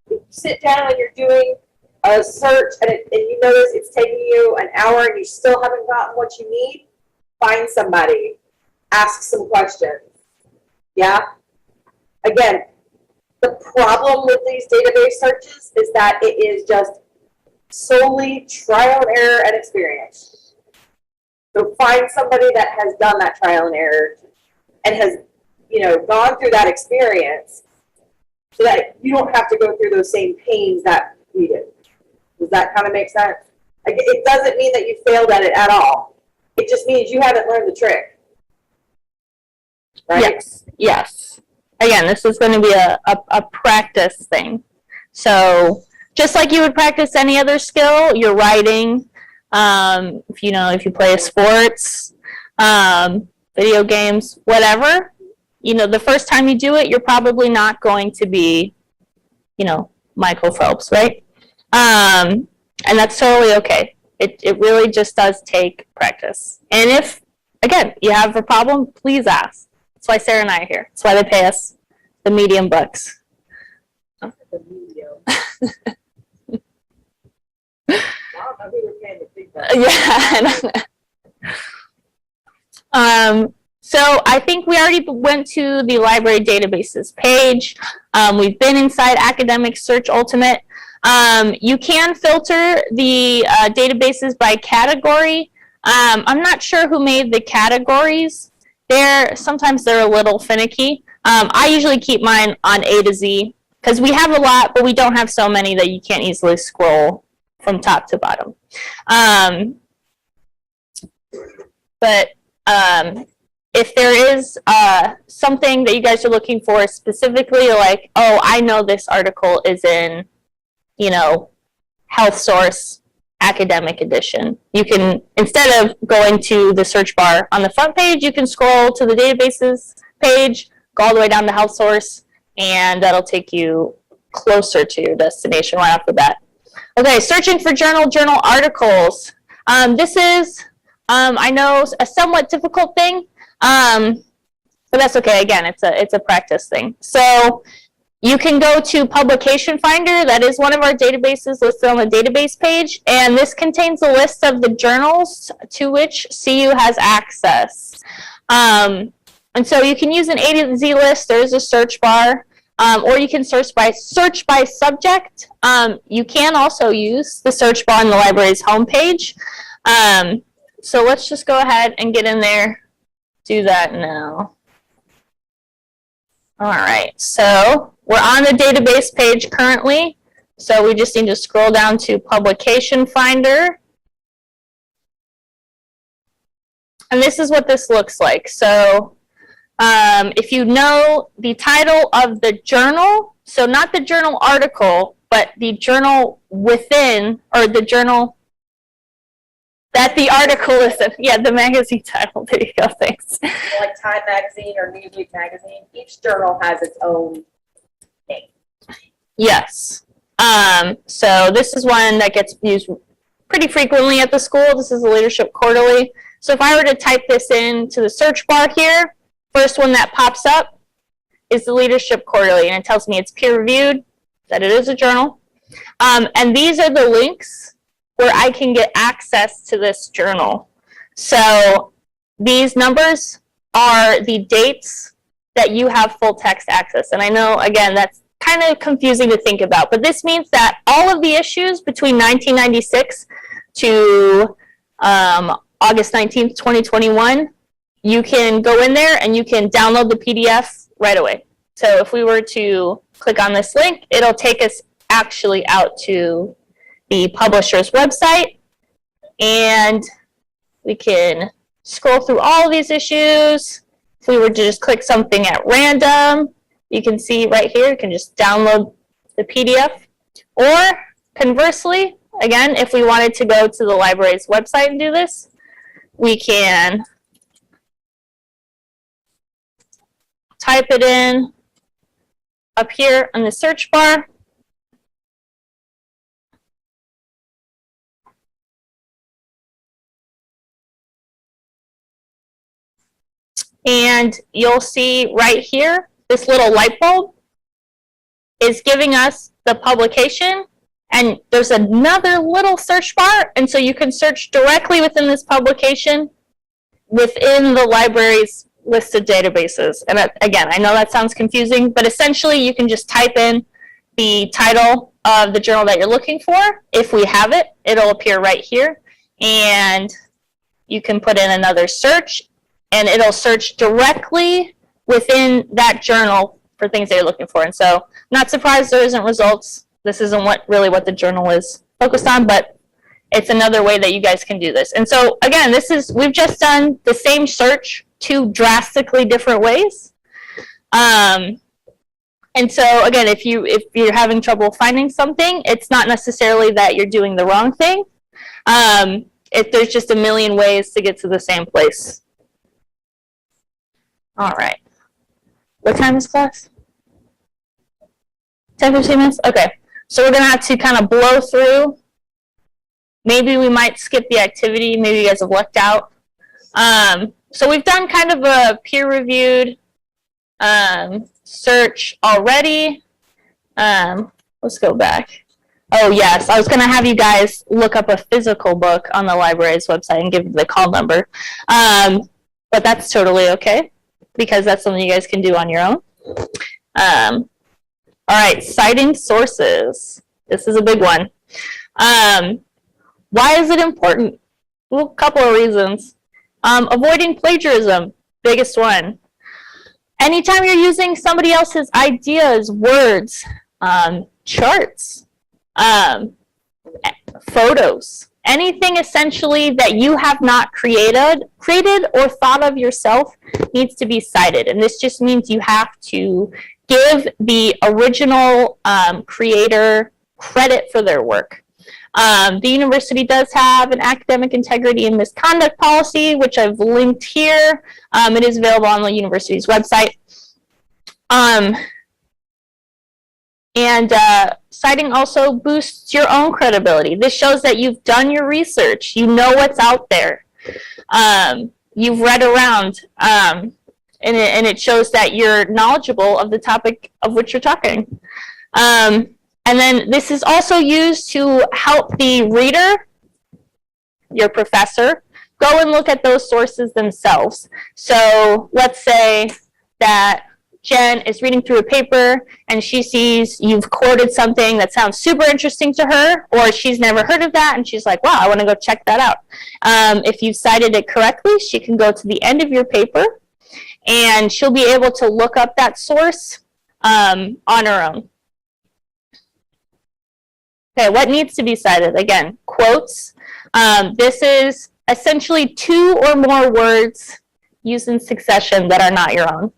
If you sit down and you're doing a search and you notice it's taking you an hour and you still haven't gotten what you need, find somebody, ask some questions, yeah? Again, the problem with these database searches is that it is just solely trial and error and experience. So find somebody that has done that trial and error and has, you know, gone through that experience so that you don't have to go through those same pains that we did. Does that kind of make sense? Like, it doesn't mean that you failed at it at all. It just means you haven't learned the trick. Right? Yes. Yes. Again, this is going to be a practice thing. So just like you would practice any other skill, your writing, if you play sports, video games, whatever, you know, the first time you do it, you're probably not going to be, you know, Michael Phelps, right? And that's totally okay. It really just does take practice. And if, again, you have a problem, please ask. That's why Sarah and I are here. That's why they pay us the medium bucks. The medium. Wow, I we were paying the big bucks. Yeah. So I think we already went to the library databases page. We've been inside Academic Search Ultimate. You can filter the databases by category. I'm not sure who made the categories. Sometimes they're a little finicky. I usually keep mine on A to Z because we have a lot, but we don't have so many that you can't easily scroll from top to bottom. But if there is something that you guys are looking for specifically, like, oh, I know this article is in, you know, Health Source Academic Edition. You can, instead of going to the search bar on the front page, you can scroll to the databases page, go all the way down to Health Source, and that'll take you closer to your destination right off the bat. Okay, searching for journal articles. This is, I know, a somewhat difficult thing, but that's okay. Again, it's a practice thing. So you can go to Publication Finder. That is one of our databases listed on the database page, and this contains a list of the journals to which CU has access. And so you can use an A to Z list. There's a search bar, or you can search by subject. You can also use the search bar on the library's homepage. So let's just go ahead and get in there. Do that now. All right, so we're on the database page currently, so we just need to scroll down to Publication Finder. And this is what this looks like. So if you know the title of the journal, so not the journal article, but the journal within, or the journal that the article is in, yeah, the magazine title, there you go, thanks. Like Time Magazine or Newsweek Magazine, each journal has its own name. Yes. So this is one that gets used pretty frequently at the school. This is the Leadership Quarterly. So if I were to type this into the search bar here, first one that pops up is the Leadership Quarterly, and it tells me it's peer-reviewed, that it is a journal. And these are the links where I can get access to this journal. So these numbers are the dates that you have full text access. And I know, again, that's kind of confusing to think about, but this means that all of the issues between 1996 to August 19th, 2021, you can go in there and you can download the PDF right away. So if we were to click on this link, it'll take us actually out to the publisher's website, and we can scroll through all of these issues. If we were to just click something at random, you can see right here, you can just download the PDF. Or conversely, again, if we wanted to go to the library's website and do this, we can type it in up here on the search bar. And you'll see right here, this little light bulb is giving us the publication, and there's another little search bar, and so you can search directly within this publication within the library's listed databases. And again, I know that sounds confusing, but essentially you can just type in the title of the journal that you're looking for. If we have it, it'll appear right here, and you can put in another search, and it'll search directly within that journal for things that you're looking for. And so, not surprised there isn't results. This isn't really what the journal is focused on, but it's another way that you guys can do this. And so, again, we've just done the same search two drastically different ways. And so, again, if you're having trouble finding something, it's not necessarily that you're doing the wrong thing. There's just a million ways to get to the same place. All right. What time is class? 10, 15 minutes? Okay. So we're going to have to kind of blow through. Maybe we might skip the activity. Maybe you guys have lucked out. So we've done kind of a peer-reviewed search already. Let's go back. Oh, yes. I was going to have you guys look up a physical book on the library's website and give the call number. But that's totally okay, because that's something you guys can do on your own. All right, citing sources. This is a big one. Why is it important? Well, a couple of reasons. Avoiding plagiarism, biggest one. Anytime you're using somebody else's ideas, words, charts, photos, anything essentially that you have not created or thought of yourself needs to be cited. And this just means you have to give the original creator credit for their work. The university does have an academic integrity and misconduct policy, which I've linked here. It is available on the university's website. Citing also boosts your own credibility. This shows that you've done your research. You know what's out there. You've read around. And it shows that you're knowledgeable of the topic of which you're talking. And then this is also used to help the reader, your professor, go and look at those sources themselves. So let's say that Jen is reading through a paper and she sees you've quoted something that sounds super interesting to her, or she's never heard of that and she's like, wow, I want to go check that out. If you've cited it correctly, she can go to the end of your paper and she'll be able to look up that source on her own. Okay, what needs to be cited? Again, quotes. This is essentially 2 or more words used in succession that are not your own.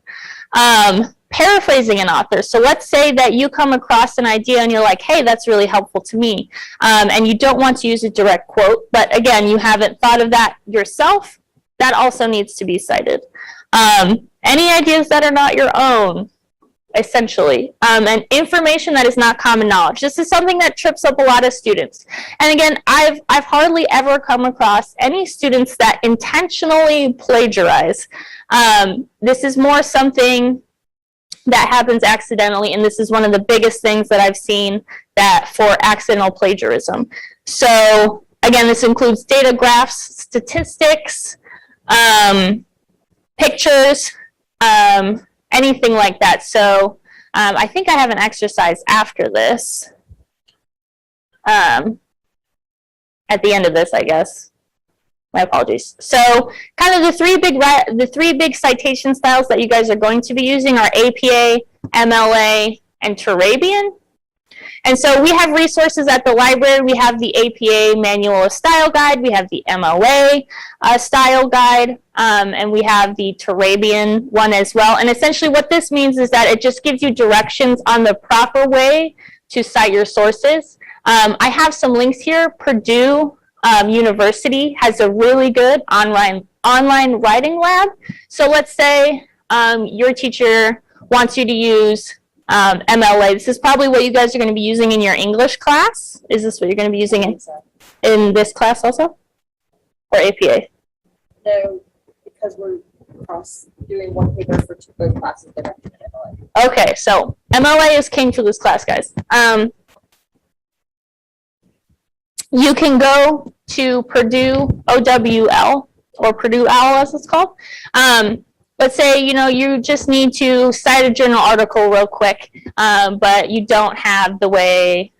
paraphrasing an author. So let's say that you come across an idea and you're like, hey, that's really helpful to me. And you don't want to use a direct quote, but again, you haven't thought of that yourself. That also needs to be cited. Any ideas that are not your own, essentially, and information that is not common knowledge. This is something that trips up a lot of students. And again, I've hardly ever come across any students that intentionally plagiarize. This is more something that happens accidentally, and this is one of the biggest things that I've seen that for accidental plagiarism. So again, this includes data graphs, statistics, pictures, anything like that. So I think I have an exercise after this, at the end of this, I guess. My apologies. So kind of the three big citation styles that you guys are going to be using are APA, MLA, and Turabian. And so we have resources at the library. We have the APA Manual of Style Guide. We have the MLA Style Guide. And we have the Turabian one as well. And essentially what this means is that it just gives you directions on the proper way to cite your sources. I have some links here. Purdue University has a really good online writing lab. So let's say your teacher wants you to use MLA. This is probably what you guys are going to be using in your English class. Is this what you're going to be using in this class also? Or APA? No, because we're doing one paper for both classes that are in MLA. Okay, so MLA is king for this class, guys. You can go to Purdue OWL, or Purdue OWL as it's called. Let's say, you just need to cite a journal article real quick, but you don't have the way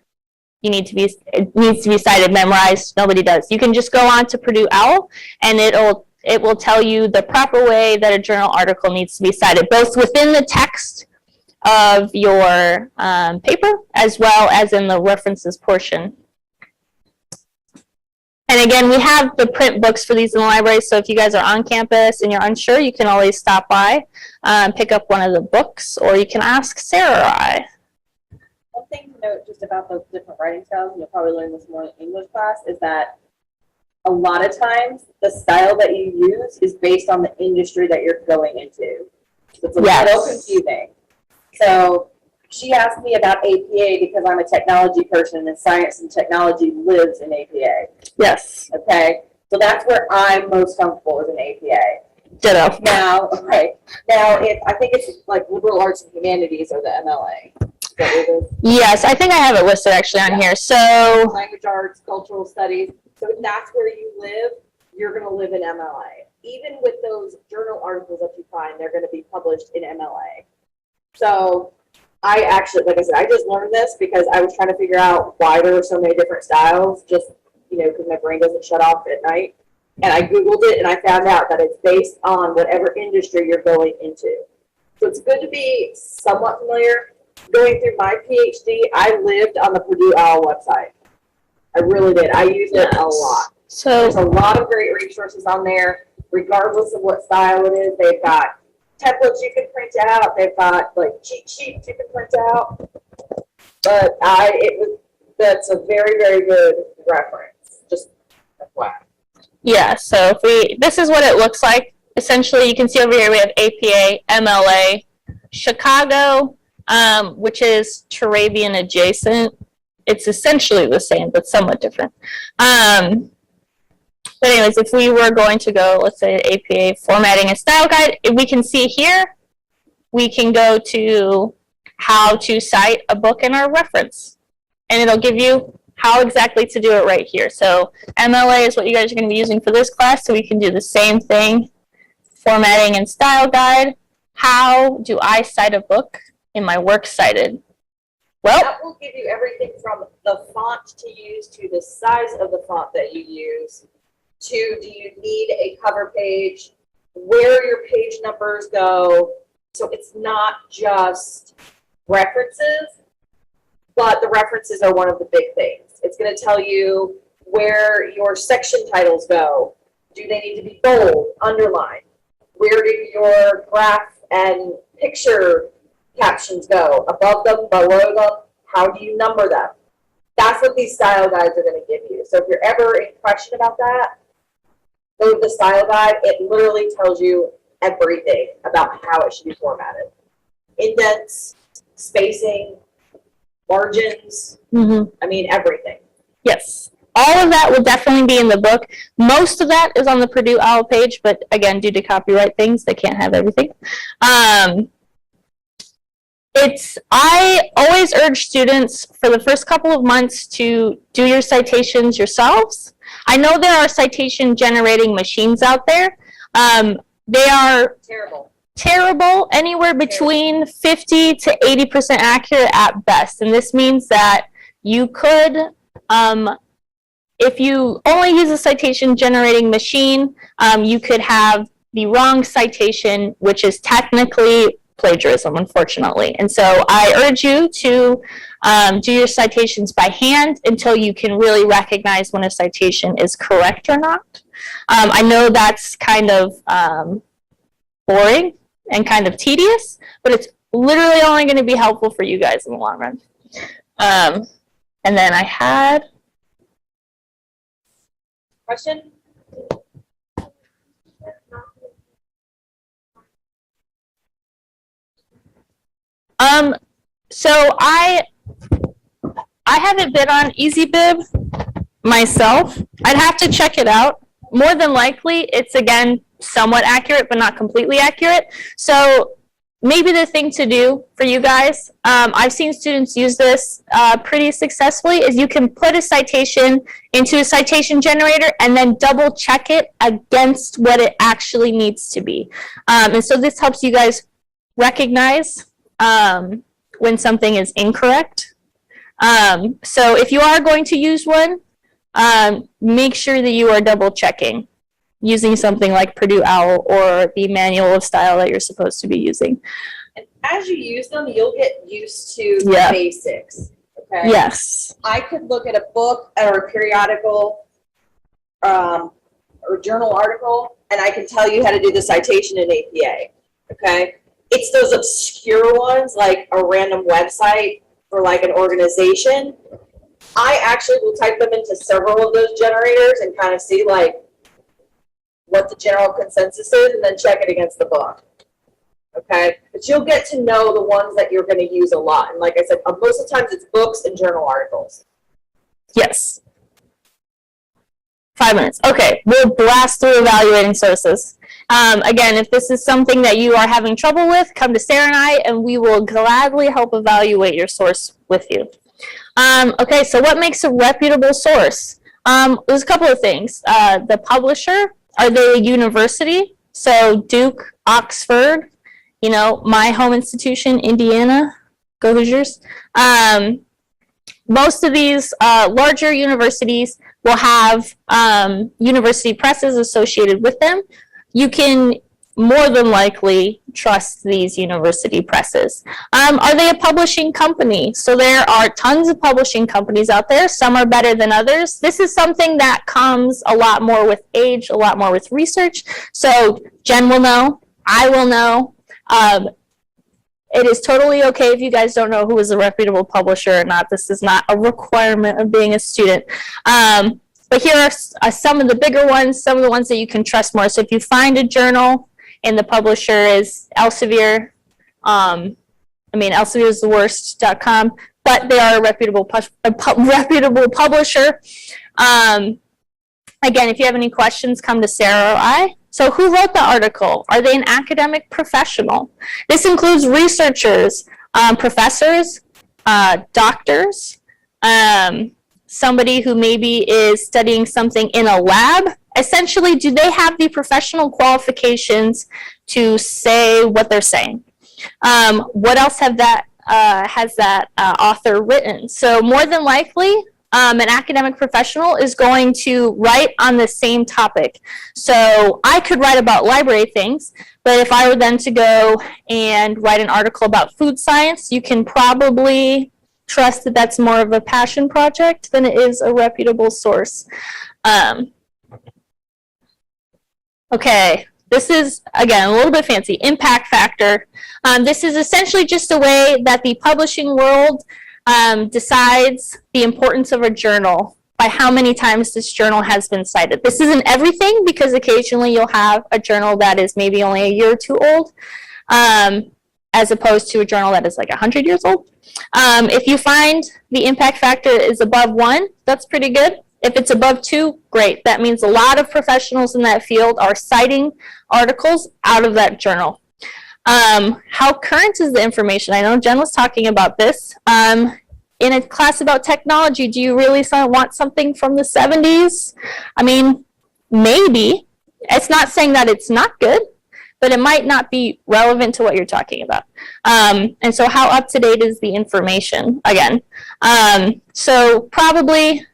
it needs to be cited, memorized. Nobody does. You can just go on to Purdue OWL, and it will tell you the proper way that a journal article needs to be cited, both within the text of your paper as well as in the references portion. And again, we have the print books for these in the library, so if you guys are on campus and you're unsure, you can always stop by, pick up one of the books, or you can ask Sarah or I. One thing to note just about those different writing styles, and you'll probably learn this more in English class, is that a lot of times the style that you use is based on the industry that you're going into. So it's a little confusing. So she asked me about APA because I'm a technology person, and science and technology lives in APA. Yes. Okay, so that's where I'm most comfortable with an APA. Ditto. Now, okay. Now, I think it's like liberal arts and humanities or the MLA. Is that what it is? Yes, I think I have it listed actually on here. So Language arts, cultural studies. So if that's where you live, you're going to live in MLA. Even with those journal articles that you find, they're going to be published in MLA. So I actually, like I said, I just learned this because I was trying to figure out why there were so many different styles, just, because my brain doesn't shut off at night. And I Googled it and I found out that it's based on whatever industry you're going into. So it's good to be somewhat familiar. Going through my PhD, I lived on the Purdue OWL website. I really did. I used it a lot. So there's a lot of great resources on there, regardless of what style it is. They've got templates you can print out. They've got like cheat sheets you can print out. But that's a very, very good reference. Just FYI. yeah, so this is what it looks like. Essentially, you can see over here we have APA, MLA, Chicago, which is Turabian adjacent. It's essentially the same, but somewhat different. But anyways, if we were going to go, let's say APA formatting and style guide, we can see here, we can go to how to cite a book in our reference. And it'll give you how exactly to do it right here. So MLA is what you guys are going to be using for this class, so we can do the same thing. Formatting and style guide. How do I cite a book in my works cited? Well, that will give you everything from the font to use to the size of the font that you use to do you need a cover page, where your page numbers go. So it's not just references, but the references are one of the big things. It's going to tell you where your section titles go. Do they need to be bold, underlined? Where do your graph and picture captions go? Above them, below them? How do you number them? That's what these style guides are going to give you. So if you're ever in question about that, go to the style guide. It literally tells you everything about how it should be formatted. Indents, spacing, margins, I mean, everything. Yes. All of that will definitely be in the book. Most of that is on the Purdue OWL page, but again, due to copyright things, they can't have everything. I always urge students for the first couple of months to do your citations yourselves. I know there are citation generating machines out there. They are terrible, anywhere between 50 to 80% accurate at best. And this means that you could, if you only use a citation generating machine, you could have the wrong citation, which is technically plagiarism, unfortunately. And so I urge you to do your citations by hand until you can really recognize when a citation is correct or not. I know that's kind of boring and kind of tedious, but it's literally only going to be helpful for you guys in the long run. And then I had question. So I haven't been on EasyBib myself. I'd have to check it out. More than likely, it's again somewhat accurate, but not completely accurate. So maybe the thing to do for you guys, I've seen students use this pretty successfully, is you can put a citation into a citation generator and then double check it against what it actually needs to be. And so this helps you guys recognize when something is incorrect. So if you are going to use one, make sure that you are double checking using something like Purdue OWL or the manual of style that you're supposed to be using. And as you use them, you'll get used to the basics. Okay. Yes. I could look at a book or a periodical or journal article, and I can tell you how to do the citation in APA. Okay. It's those obscure ones, like a random website for like an organization. I actually will type them into several of those generators and kind of see like what the general consensus is, and then check it against the book. Okay, but you'll get to know the ones that you're going to use a lot. And like I said, most of the times it's books and journal articles. Yes. 5 minutes. Okay, we'll blast through evaluating sources. Again, if this is something that you are having trouble with, come to Sarah and I, and we will gladly help evaluate your source with you. Okay, so what makes a reputable source? There's a couple of things. The publisher, are they a university? So Duke, Oxford, you know, my home institution, Indiana, go Hoosiers. Most of these larger universities will have university presses associated with them. You can more than likely trust these university presses. Are they a publishing company? So there are tons of publishing companies out there. Some are better than others. This is something that comes a lot more with age, a lot more with research. So Jen will know, I will know. It is totally okay if you guys don't know who is a reputable publisher or not. This is not a requirement of being a student. But here are some of the bigger ones, some of the ones that you can trust more. So if you find a journal and the publisher is Elsevier, Elsevier is the worst.com, but they are a reputable publisher. Again, if you have any questions, come to Sarah or I. So who wrote the article? Are they an academic professional? This includes researchers, professors, doctors, somebody who maybe is studying something in a lab. Essentially, do they have the professional qualifications to say what they're saying? What else has that author written? So more than likely, an academic professional is going to write on the same topic. So I could write about library things, but if I were then to go and write an article about food science, you can probably trust that that's more of a passion project than it is a reputable source. Okay, This is, again, a little bit fancy, impact factor. This is essentially just a way that the publishing world decides the importance of a journal by how many times this journal has been cited. This isn't everything, because occasionally you'll have a journal that is maybe only a year or two old, as opposed to a journal that is like 100 years old. If you find the impact factor is above 1, that's pretty good. If it's above 2, great. That means a lot of professionals in that field are citing articles out of that journal. How current is the information? I know Jen was talking about this. In a class about technology, do you really want something from the 70s? I mean, maybe. It's not saying that it's not good, but it might not be relevant to what you're talking about. And so how up to date is the information again? So probably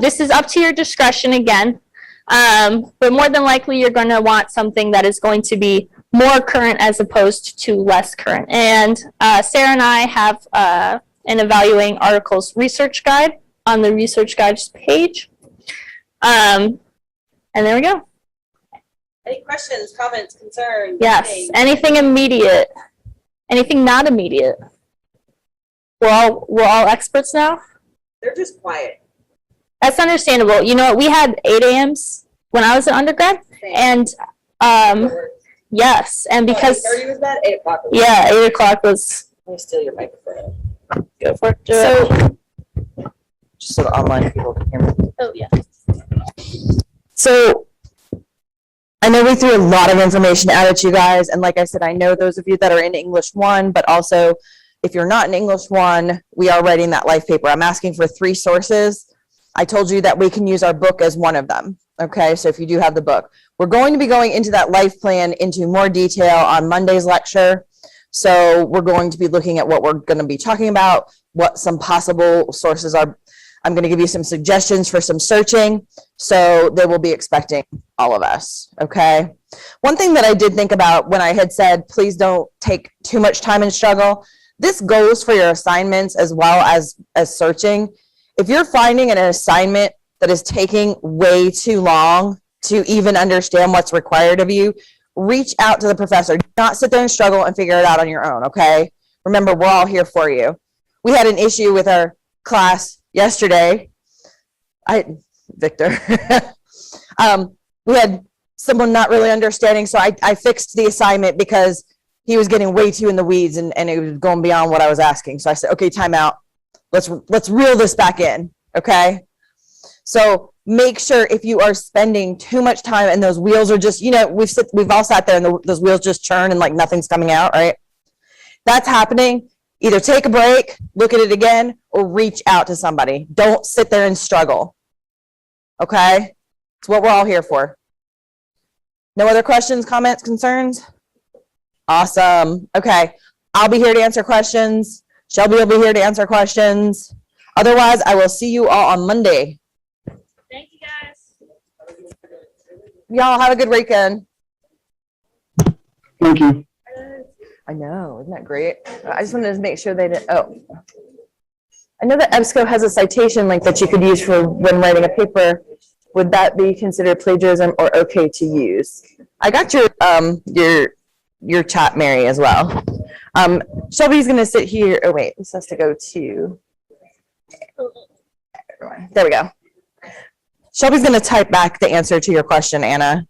this is up to your discretion again, but more than likely you're going to want something that is going to be more current as opposed to less current. And Sarah and I have an evaluating articles research guide on the research guides page. And there we go. Any questions, comments, concerns? Yes, anything immediate, anything not immediate. We're all experts now? They're just quiet. That's understandable. You know what, we had 8 a.m.s when I was an undergrad, and yes, and because 8:30 was that? 8 o'clock. yeah, 8 o'clock was. Let me steal your microphone. Go for it. So, just so the online people can hear me. Oh yeah. So, I know we threw a lot of information out at you guys, and like I said, I know those of you that are in English 1, but also if you're not in English 1, we are writing that life paper. I'm asking for 3 sources. I told you that we can use our book as one of them. Okay, so if you do have the book, we're going to be going into that life plan into more detail on Monday's lecture. So we're going to be looking at what we're going to be talking about, what some possible sources are. I'm going to give you some suggestions for some searching. So they will be expecting all of us. Okay. One thing that I did think about when I had said, please don't take too much time and struggle. This goes for your assignments as well as searching. If you're finding an assignment that is taking way too long to even understand what's required of you, reach out to the professor. Do not sit there and struggle and figure it out on your own, okay? Remember, we're all here for you. We had an issue with our class yesterday. Victor. We had someone not really understanding, so I fixed the assignment because he was getting way too in the weeds and it was going beyond what I was asking. So I said, okay, time out. Let's reel this back in, okay? So make sure if you are spending too much time and those wheels are just, you know, we've all sat there and those wheels just churn and like nothing's coming out, right? That's happening. Either take a break, look at it again, or reach out to somebody. Don't sit there and struggle, okay? It's what we're all here for. No other questions, comments, concerns? Awesome. Okay, I'll be here to answer questions. Shelby will be here to answer questions. Otherwise, I will see you all on Monday. Thank you guys. Y'all have a good weekend. Thank you. I know, isn't that great? I just wanted to make sure they didn't, oh. I know that EBSCO has a citation link that you could use for when writing a paper. Would that be considered plagiarism or okay to use? I got your chat, Mary, as well. Shelby's gonna sit here. Oh wait, this has to go to everyone. There we go. Shelby's gonna type back the answer to your question, Anna.